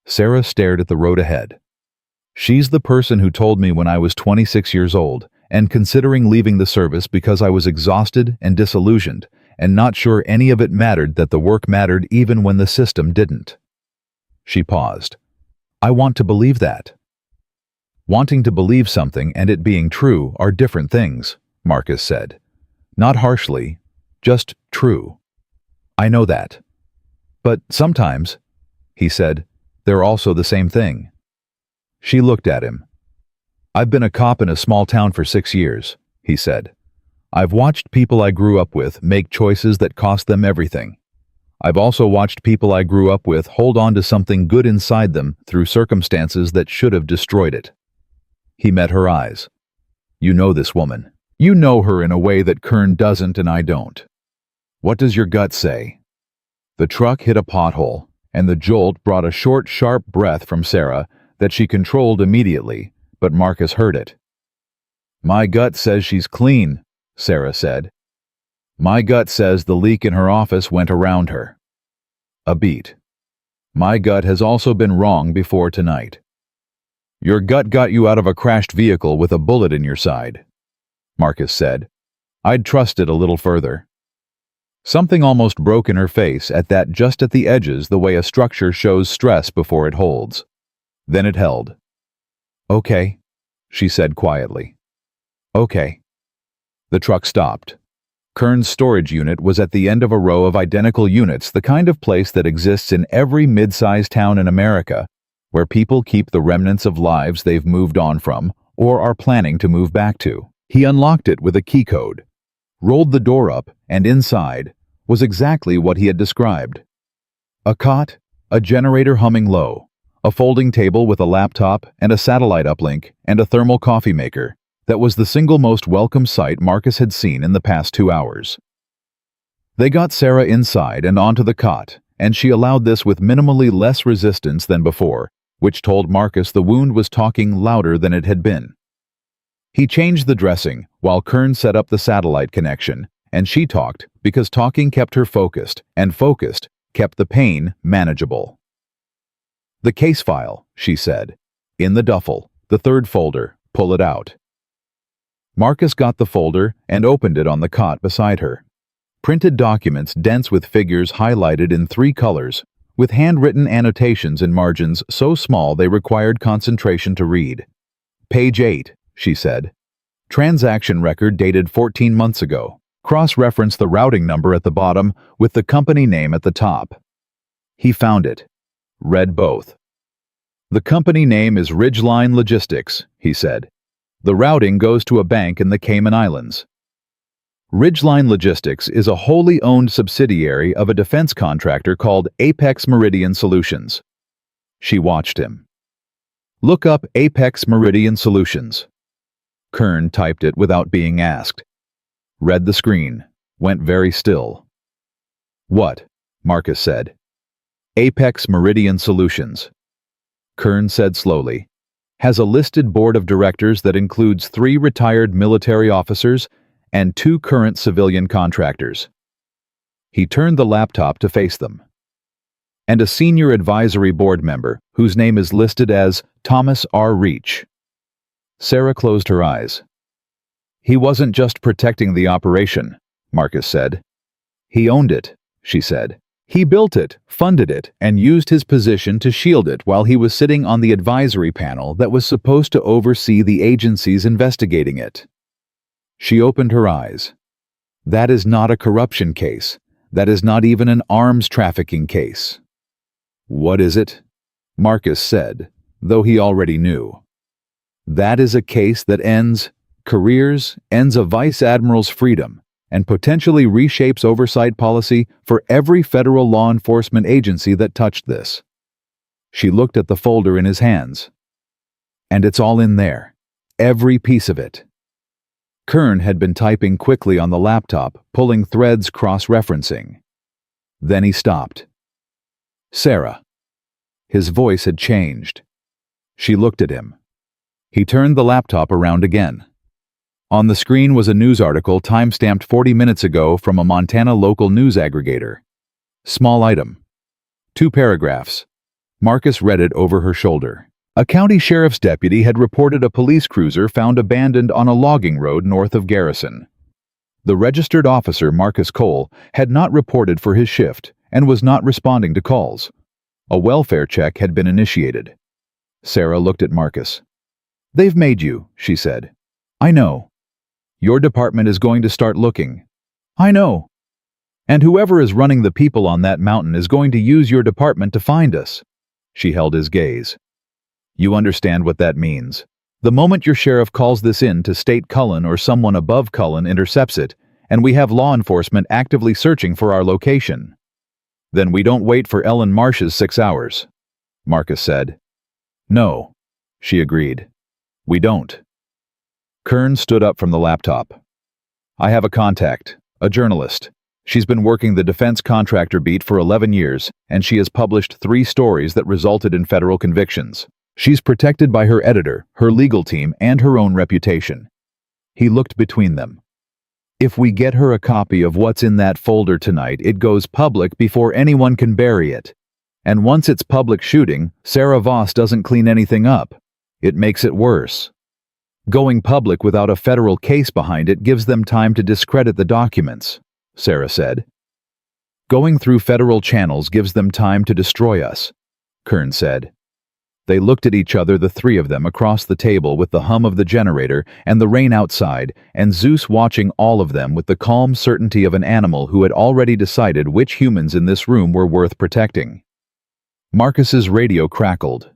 Sarah stared at the road ahead. She's the person who told me when I was 26 years old and considering leaving the service because I was exhausted and disillusioned and not sure any of it mattered, that the work mattered even when the system didn't. She paused. I want to believe that. Wanting to believe something and it being true are different things, Marcus said. Not harshly, just true. I know that. But sometimes, he said, they're also the same thing. She looked at him. I've been a cop in a small town for 6 years, he said. I've watched people I grew up with make choices that cost them everything. I've also watched people I grew up with hold on to something good inside them through circumstances that should have destroyed it. He met her eyes. You know this woman. You know her in a way that Kern doesn't and I don't. What does your gut say? The truck hit a pothole, and the jolt brought a short, sharp breath from Sarah that she controlled immediately, but Marcus heard it. My gut says she's clean, Sarah said. My gut says the leak in her office went around her. A beat. My gut has also been wrong before tonight. Your gut got you out of a crashed vehicle with a bullet in your side, Marcus said. I'd trust it a little further. Something almost broke in her face at that, just at the edges, the way a structure shows stress before it holds. Then it held. Okay, she said quietly. Okay. The truck stopped. Kern's storage unit was at the end of a row of identical units, the kind of place that exists in every mid-sized town in America, where people keep the remnants of lives they've moved on from or are planning to move back to. He unlocked it with a key code, rolled the door up, and inside was exactly what he had described. A cot, a generator humming low, a folding table with a laptop and a satellite uplink, and a thermal coffee maker. That was the single most welcome sight Marcus had seen in the past 2 hours. They got Sarah inside and onto the cot, and she allowed this with minimally less resistance than before, which told Marcus the wound was talking louder than it had been. He changed the dressing while Kern set up the satellite connection, and she talked because talking kept her focused, and focused kept the pain manageable. The case file, she said. In the duffel, the third folder, pull it out. Marcus got the folder and opened it on the cot beside her. Printed documents dense with figures highlighted in 3 colors, with handwritten annotations in margins so small they required concentration to read. Page 8, she said. Transaction record dated 14 months ago. Cross-reference the routing number at the bottom with the company name at the top. He found it. Read both. The company name is Ridgeline Logistics, he said. The routing goes to a bank in the Cayman Islands. Ridgeline Logistics is a wholly owned subsidiary of a defense contractor called Apex Meridian Solutions. She watched him. Look up Apex Meridian Solutions. Kern typed it without being asked. Read the screen. Went very still. What? Marcus said. Apex Meridian Solutions. Kern said slowly. Has a listed board of directors that includes 3 retired military officers and 2 current civilian contractors. He turned the laptop to face them. And a senior advisory board member whose name is listed as Thomas R. Reach. Sarah closed her eyes. He wasn't just protecting the operation, Marcus said. He owned it, she said. He built it, funded it, and used his position to shield it while he was sitting on the advisory panel that was supposed to oversee the agencies investigating it. She opened her eyes. That is not a corruption case. That is not even an arms trafficking case. What is it? Marcus said, though he already knew. That is a case that ends careers, ends a vice admiral's freedom, and potentially reshapes oversight policy for every federal law enforcement agency that touched this. She looked at the folder in his hands. And it's all in there. Every piece of it. Kern had been typing quickly on the laptop, pulling threads cross-referencing. Then he stopped. Sarah. His voice had changed. She looked at him. He turned the laptop around again. On the screen was a news article time-stamped 40 minutes ago from a Montana local news aggregator. Small item. 2 paragraphs. Marcus read it over her shoulder. A county sheriff's deputy had reported a police cruiser found abandoned on a logging road north of Garrison. The registered officer, Marcus Cole, had not reported for his shift and was not responding to calls. A welfare check had been initiated. Sarah looked at Marcus. "They've made you," she said. "I know. Your department is going to start looking. I know. And whoever is running the people on that mountain is going to use your department to find us." She held his gaze. "You understand what that means. The moment your sheriff calls this in to State Cullen or someone above Cullen intercepts it, and we have law enforcement actively searching for our location. Then we don't wait for Ellen Marsh's 6 hours," Marcus said. "No," she agreed. "We don't." Kern stood up from the laptop. "I have a contact, a journalist. She's been working the defense contractor beat for 11 years, and she has published 3 stories that resulted in federal convictions. She's protected by her editor, her legal team, and her own reputation." He looked between them. "If we get her a copy of what's in that folder tonight, it goes public before anyone can bury it. And once it's public shooting, Sarah Voss doesn't clean anything up. It makes it worse. Going public without a federal case behind it gives them time to discredit the documents," Sarah said. "Going through federal channels gives them time to destroy us," Kern said. They looked at each other, the 3 of them, across the table with the hum of the generator and the rain outside, and Zeus watching all of them with the calm certainty of an animal who had already decided which humans in this room were worth protecting. Marcus's radio crackled.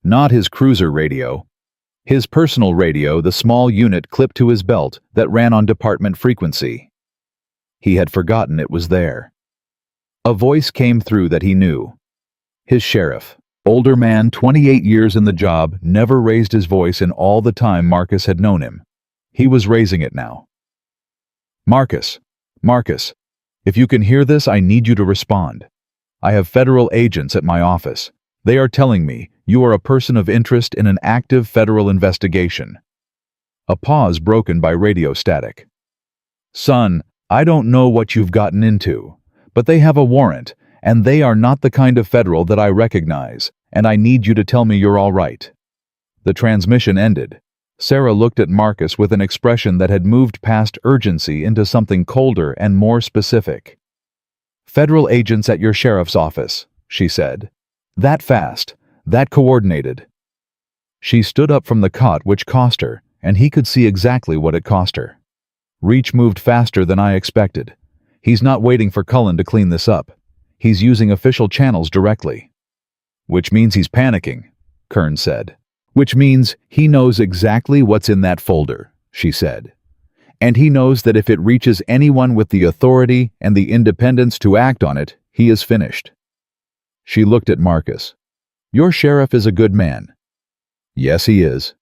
Not his cruiser radio. His personal radio, the small unit clipped to his belt that ran on department frequency. He had forgotten it was there. A voice came through that he knew. His sheriff. Older man, 28 years in the job, never raised his voice in all the time Marcus had known him. He was raising it now. "Marcus, if you can hear this, I need you to respond. I have federal agents at my office. They are telling me you are a person of interest in an active federal investigation." A pause broken by radio static. "Son, I don't know what you've gotten into, but they have a warrant, and they are not the kind of federal that I recognize, and I need you to tell me you're all right." The transmission ended. Sarah looked at Marcus with an expression that had moved past urgency into something colder and more specific. "Federal agents at your sheriff's office," she said. "That fast, that coordinated." She stood up from the cot, which cost her, and he could see exactly what it cost her. "Reach moved faster than I expected. He's not waiting for Cullen to clean this up. He's using official channels directly." "Which means he's panicking," Kern said. "Which means he knows exactly what's in that folder," she said. "And he knows that if it reaches anyone with the authority and the independence to act on it, he is finished." She looked at Marcus. "Your sheriff is a good man." "Yes, he is."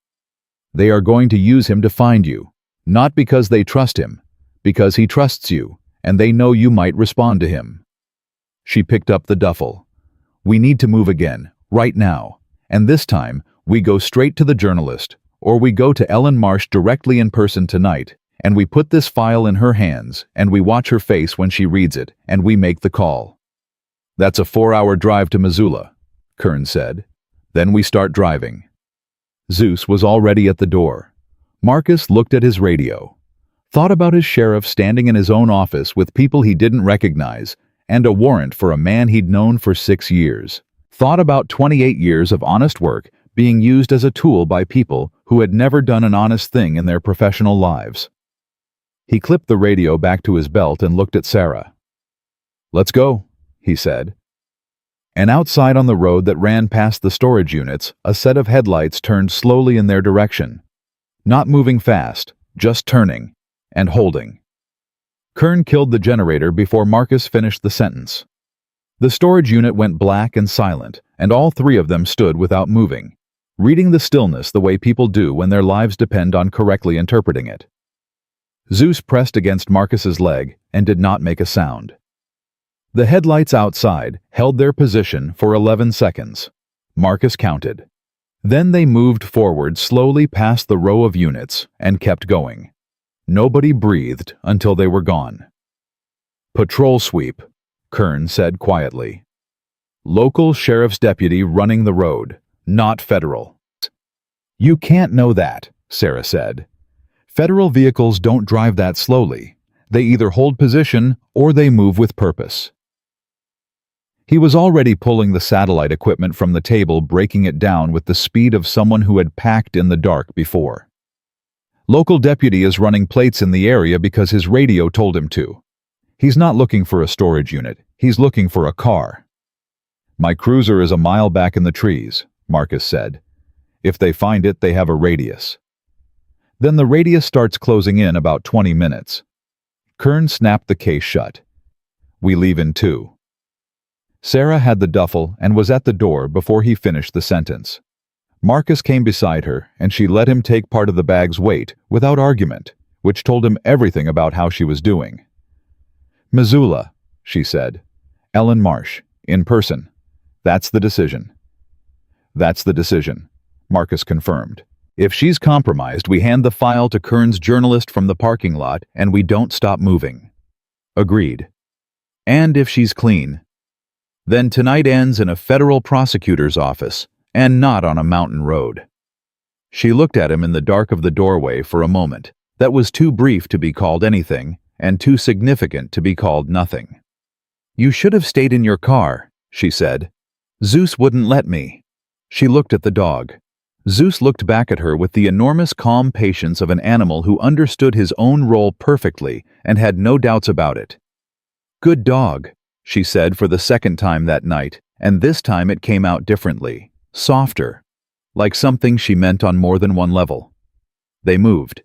"They are going to use him to find you, not because they trust him, because he trusts you, and they know you might respond to him." She picked up the duffel. "We need to move again, right now, and this time we go straight to the journalist, or we go to Ellen Marsh directly in person tonight, and we put this file in her hands, and we watch her face when she reads it, and we make the call." "That's a 4-hour drive to Missoula," Kern said. "Then we start driving." Zeus was already at the door. Marcus looked at his radio, thought about his sheriff standing in his own office with people he didn't recognize, and a warrant for a man he'd known for 6 years. Thought about 28 years of honest work being used as a tool by people who had never done an honest thing in their professional lives. He clipped the radio back to his belt and looked at Sarah. "Let's go," he said. And outside on the road that ran past the storage units, a set of headlights turned slowly in their direction. Not moving fast, just turning and holding. Kern killed the generator before Marcus finished the sentence. The storage unit went black and silent, and all three of them stood without moving, reading the stillness the way people do when their lives depend on correctly interpreting it. Zeus pressed against Marcus's leg and did not make a sound. The headlights outside held their position for 11 seconds. Marcus counted. Then they moved forward slowly past the row of units and kept going. Nobody breathed until they were gone. "Patrol sweep," Kern said quietly. "Local sheriff's deputy running the road, not federal." "You can't know that," Sarah said. "Federal vehicles don't drive that slowly. They either hold position or they move with purpose." He was already pulling the satellite equipment from the table, breaking it down with the speed of someone who had packed in the dark before. "Local deputy is running plates in the area because his radio told him to. He's not looking for a storage unit, he's looking for a car." "My cruiser is a mile back in the trees," Marcus said. "If they find it, they have a radius." "Then the radius starts closing in about 20 minutes. Kern snapped the case shut. "We leave in 2. Sarah had the duffel and was at the door before he finished the sentence. Marcus came beside her, and she let him take part of the bag's weight without argument, which told him everything about how she was doing. "Missoula," she said. "Ellen Marsh, in person. That's the decision." "That's the decision," Marcus confirmed. "If she's compromised, we hand the file to Kern's journalist from the parking lot and we don't stop moving." "Agreed." "And if she's clean, then tonight ends in a federal prosecutor's office and not on a mountain road." She looked at him in the dark of the doorway for a moment that was too brief to be called anything and too significant to be called nothing. "You should have stayed in your car," she said. "Zeus wouldn't let me." She looked at the dog. Zeus looked back at her with the enormous calm patience of an animal who understood his own role perfectly and had no doubts about it. "Good dog," she said for the second time that night, and this time it came out differently, softer, like something she meant on more than one level. They moved.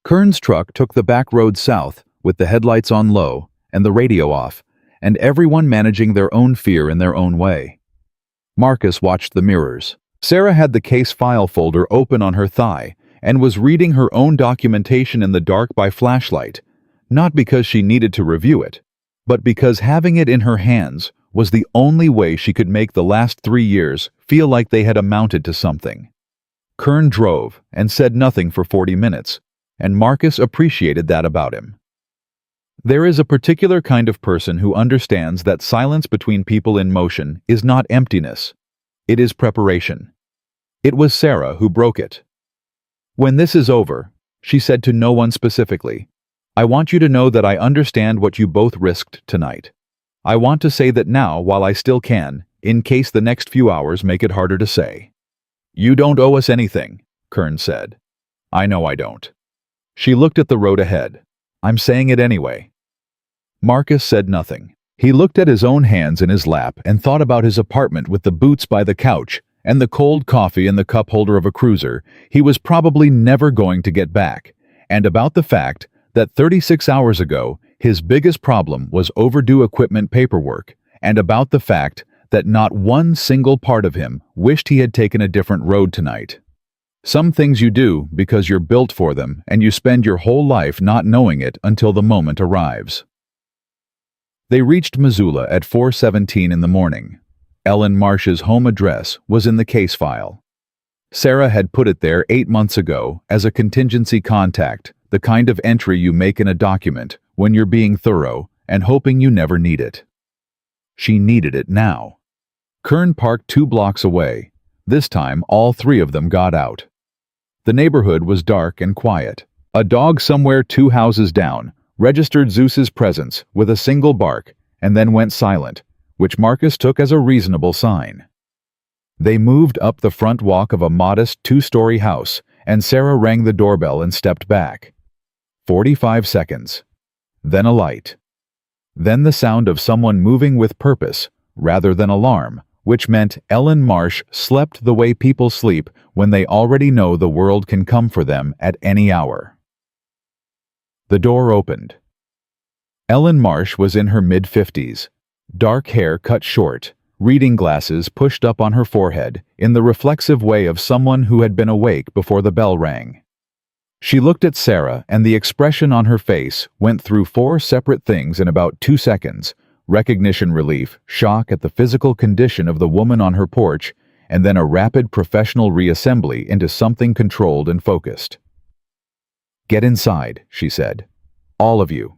Kern's truck took the back road south with the headlights on low and the radio off, and everyone managing their own fear in their own way. Marcus watched the mirrors. Sarah had the case file folder open on her thigh and was reading her own documentation in the dark by flashlight, not because she needed to review it, but because having it in her hands was the only way she could make the last 3 years feel like they had amounted to something. Kern drove and said nothing for 40 minutes, and Marcus appreciated that about him. There is a particular kind of person who understands that silence between people in motion is not emptiness. It is preparation. It was Sarah who broke it. "When this is over," she said to no one specifically, "I want you to know that I understand what you both risked tonight. I want to say that now while I still can, in case the next few hours make it harder to say." "You don't owe us anything," Kern said. "I know I don't." She looked at the road ahead. "I'm saying it anyway." Marcus said nothing. He looked at his own hands in his lap and thought about his apartment with the boots by the couch and the cold coffee in the cup holder of a cruiser he was probably never going to get back, and about the fact that 36 hours ago his biggest problem was overdue equipment paperwork, and about the fact that not one single part of him wished he had taken a different road tonight. Some things you do because you're built for them, and you spend your whole life not knowing it until the moment arrives. They reached Missoula at 4:17 in the morning. Ellen Marsh's home address was in the case file. Sarah had put it there 8 months ago as a contingency contact, the kind of entry you make in a document when you're being thorough and hoping you never need it. She needed it now. Kern parked 2 blocks away. This time, all 3 of them got out. The neighborhood was dark and quiet. A dog somewhere 2 houses down registered Zeus's presence with a single bark and then went silent, which Marcus took as a reasonable sign. They moved up the front walk of a modest 2-story house, and Sarah rang the doorbell and stepped back. 45 seconds. Then a light. Then the sound of someone moving with purpose, rather than alarm, which meant Ellen Marsh slept the way people sleep when they already know the world can come for them at any hour. The door opened. Ellen Marsh was in her mid-50s, dark hair cut short, reading glasses pushed up on her forehead in the reflexive way of someone who had been awake before the bell rang. She looked at Sarah, and the expression on her face went through 4 separate things in about 2 seconds: recognition relief, shock at the physical condition of the woman on her porch, and then a rapid professional reassembly into something controlled and focused. "Get inside," she said. "All of you."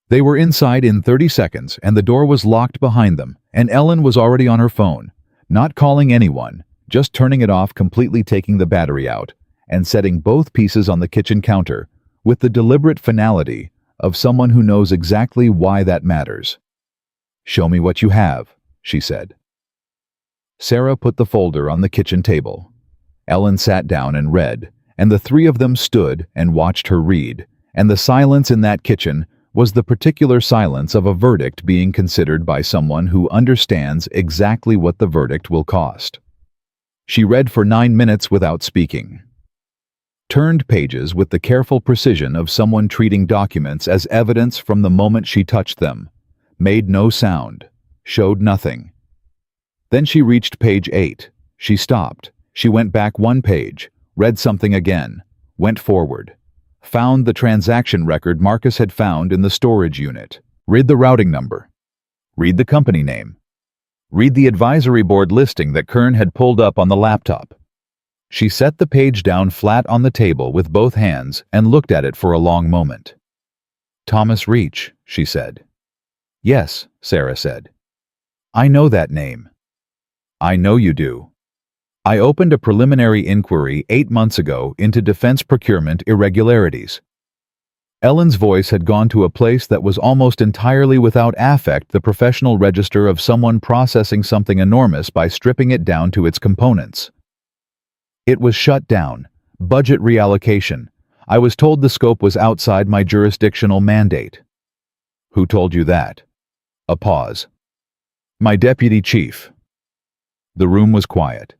They were inside in 30 seconds, and the door was locked behind them, and Ellen was already on her phone, not calling anyone, just turning it off, completely taking the battery out, and setting both pieces on the kitchen counter, with the deliberate finality of someone who knows exactly why that matters. "Show me what you have," she said. Sarah put the folder on the kitchen table. Ellen sat down and read, and the 3 of them stood and watched her read, and the silence in that kitchen was the particular silence of a verdict being considered by someone who understands exactly what the verdict will cost. She read for 9 minutes without speaking. Turned pages with the careful precision of someone treating documents as evidence from the moment she touched them, made no sound, showed nothing. Then she reached page 8. She stopped. She went back 1 page, read something again, went forward, found the transaction record Marcus had found in the storage unit. Read the routing number. Read the company name. Read the advisory board listing that Kern had pulled up on the laptop. She set the page down flat on the table with both hands and looked at it for a long moment. "Thomas Reach," she said. "Yes," Sarah said. "I know that name." "I know you do. I opened a preliminary inquiry 8 months ago into defense procurement irregularities." Ellen's voice had gone to a place that was almost entirely without affect, the professional register of someone processing something enormous by stripping it down to its components. "It was shut down. Budget reallocation. I was told the scope was outside my jurisdictional mandate." "Who told you that?" A pause. "My deputy chief." The room was quiet.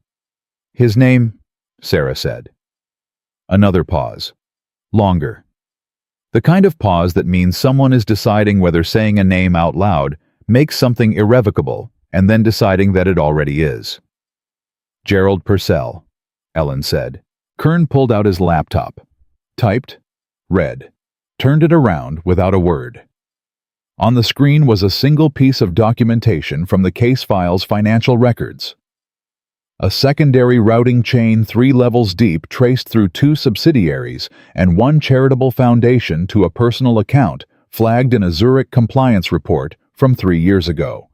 "His name?" Sarah said. Another pause. Longer. The kind of pause that means someone is deciding whether saying a name out loud makes something irrevocable, and then deciding that it already is. "Gerald Purcell," Ellen said. Kern pulled out his laptop. Typed. Read. Turned it around without a word. On the screen was a single piece of documentation from the case file's financial records. A secondary routing chain 3 levels deep traced through 2 subsidiaries and 1 charitable foundation to a personal account flagged in a Zurich compliance report from 3 years ago.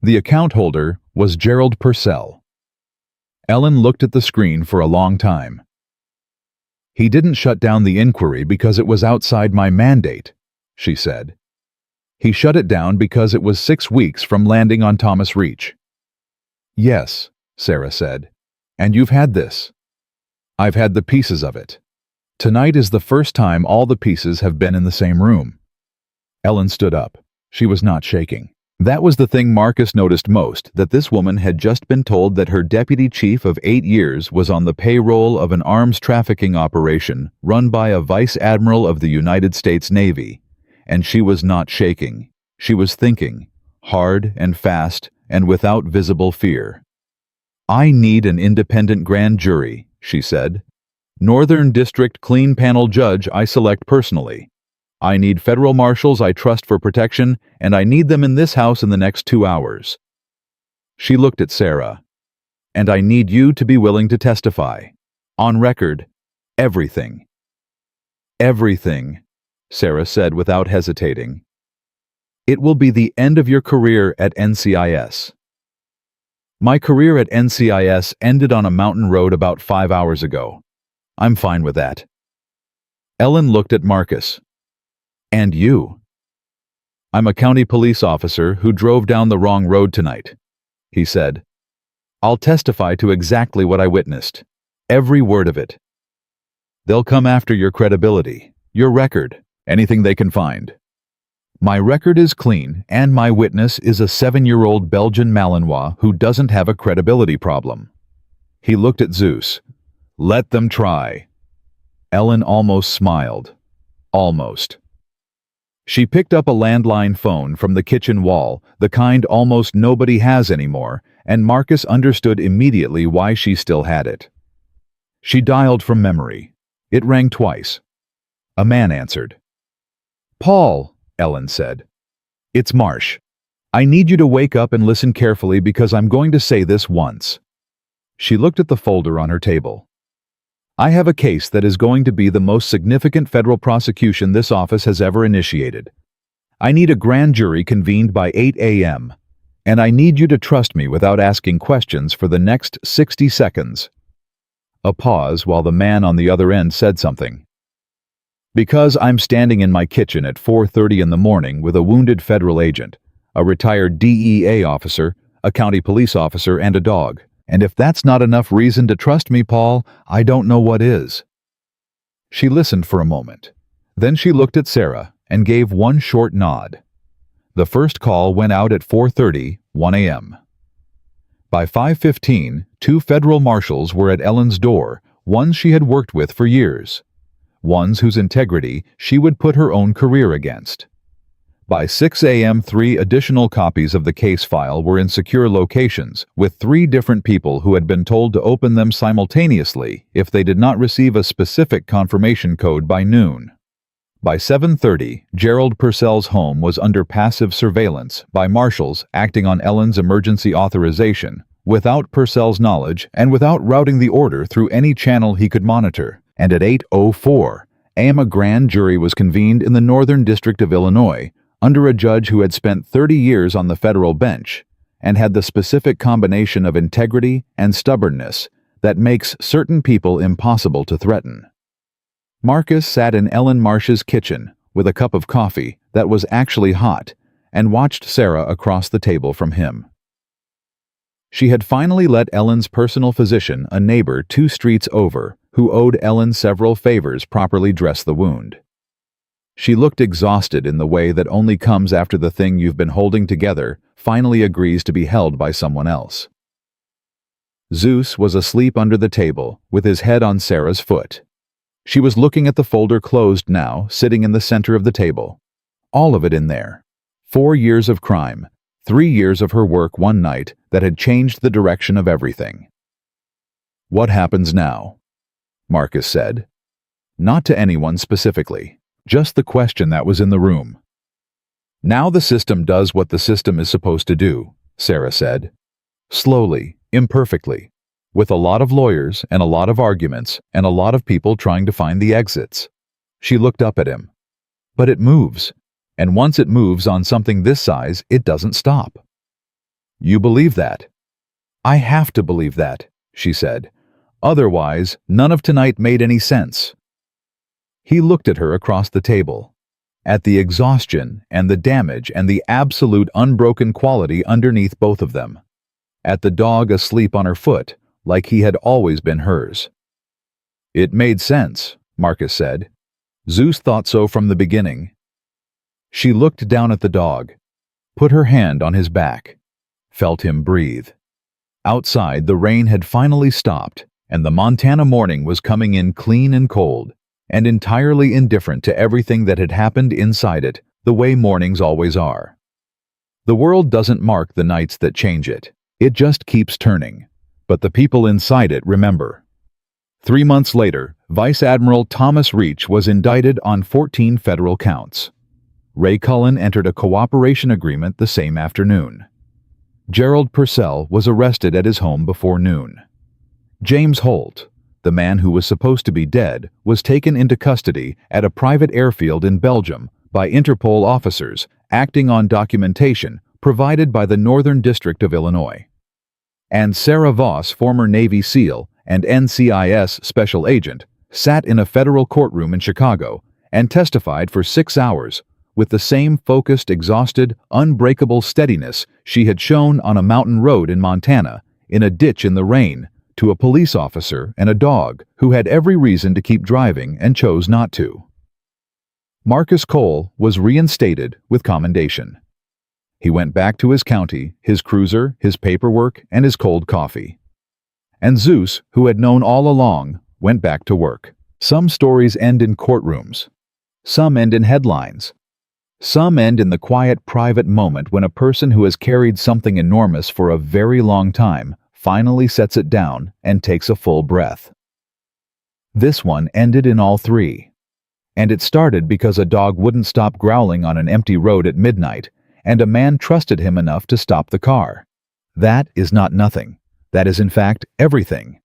The account holder was Gerald Purcell. Ellen looked at the screen for a long time. "He didn't shut down the inquiry because it was outside my mandate," she said. "He shut it down because it was 6 weeks from landing on Thomas Reach." "Yes," Sarah said. "And you've had this." "I've had the pieces of it. Tonight is the first time all the pieces have been in the same room." Ellen stood up. She was not shaking. That was the thing Marcus noticed most, that this woman had just been told that her deputy chief of 8 years was on the payroll of an arms trafficking operation run by a vice admiral of the United States Navy, and she was not shaking. She was thinking, hard and fast and without visible fear. "I need an independent grand jury," she said. "Northern District clean panel judge I select personally. I need federal marshals I trust for protection, and I need them in this house in the next 2 hours." She looked at Sarah. "And I need you to be willing to testify. On record, everything." "Everything," Sarah said without hesitating. "It will be the end of your career at NCIS." "My career at NCIS ended on a mountain road about 5 hours ago. I'm fine with that." Ellen looked at Marcus. "And you?" "I'm a county police officer who drove down the wrong road tonight," he said. "I'll testify to exactly what I witnessed. Every word of it. They'll come after your credibility, your record, anything they can find. My record is clean, and my witness is a 7-year-old Belgian Malinois who doesn't have a credibility problem." He looked at Zeus. "Let them try." Ellen almost smiled. Almost. She picked up a landline phone from the kitchen wall, the kind almost nobody has anymore, and Marcus understood immediately why she still had it. She dialed from memory. It rang twice. A man answered. "Paul," Ellen said. "It's Marsh. I need you to wake up and listen carefully because I'm going to say this once." She looked at the folder on her table. "I have a case that is going to be the most significant federal prosecution this office has ever initiated. I need a grand jury convened by 8 a.m., and I need you to trust me without asking questions for the next 60 seconds. A pause while the man on the other end said something. "Because I'm standing in my kitchen at 4:30 in the morning with a wounded federal agent, a retired DEA officer, a county police officer, and a dog. And if that's not enough reason to trust me, Paul, I don't know what is." She listened for a moment. Then she looked at Sarah and gave one short nod. The first call went out at 4:30, 1 a.m. By 5:15, two federal marshals were at Ellen's door, ones she had worked with for years, ones whose integrity she would put her own career against. By 6 a.m., 3 additional copies of the case file were in secure locations, with 3 different people who had been told to open them simultaneously if they did not receive a specific confirmation code by noon. By 7:30, Gerald Purcell's home was under passive surveillance by marshals acting on Ellen's emergency authorization, without Purcell's knowledge and without routing the order through any channel he could monitor. And at 8:04 a.m. a grand jury was convened in the Northern District of Illinois, under a judge who had spent 30 years on the federal bench and had the specific combination of integrity and stubbornness that makes certain people impossible to threaten. Marcus sat in Ellen Marsh's kitchen with a cup of coffee that was actually hot and watched Sarah across the table from him. She had finally let Ellen's personal physician, a neighbor 2 streets over, who owed Ellen several favors, properly dress the wound. She looked exhausted in the way that only comes after the thing you've been holding together finally agrees to be held by someone else. Zeus was asleep under the table, with his head on Sarah's foot. She was looking at the folder closed now, sitting in the center of the table. All of it in there. 4 years of crime, 3 years of her work one night that had changed the direction of everything. "What happens now?" Marcus said. Not to anyone specifically, just the question that was in the room. "Now the system does what the system is supposed to do," Sarah said. Slowly, imperfectly, with a lot of lawyers and a lot of arguments and a lot of people trying to find the exits. She looked up at him. "But it moves, and once it moves on something this size, it doesn't stop." "You believe that?" "I have to believe that," she said. "Otherwise, none of tonight made any sense." He looked at her across the table, at the exhaustion and the damage and the absolute unbroken quality underneath both of them, at the dog asleep on her foot, like he had always been hers. "It made sense," Marcus said. "Zeus thought so from the beginning." She looked down at the dog, put her hand on his back, felt him breathe. Outside, the rain had finally stopped, and the Montana morning was coming in clean and cold, and entirely indifferent to everything that had happened inside it, the way mornings always are. The world doesn't mark the nights that change it. It just keeps turning. But the people inside it remember. 3 months later, Vice Admiral Thomas Reach was indicted on 14 federal counts. Ray Cullen entered a cooperation agreement the same afternoon. Gerald Purcell was arrested at his home before noon. James Holt, the man who was supposed to be dead, was taken into custody at a private airfield in Belgium by Interpol officers acting on documentation provided by the Northern District of Illinois. And Sarah Voss, former Navy SEAL and NCIS special agent, sat in a federal courtroom in Chicago and testified for 6 hours with the same focused, exhausted, unbreakable steadiness she had shown on a mountain road in Montana, in a ditch in the rain, to a police officer and a dog who had every reason to keep driving and chose not to. Marcus Cole was reinstated with commendation. He went back to his county, his cruiser, his paperwork, and his cold coffee. And Zeus, who had known all along, went back to work. Some stories end in courtrooms. Some end in headlines. Some end in the quiet, private moment when a person who has carried something enormous for a very long time finally sets it down and takes a full breath. This one ended in all three. And it started because a dog wouldn't stop growling on an empty road at midnight, and a man trusted him enough to stop the car. That is not nothing. That is in fact everything.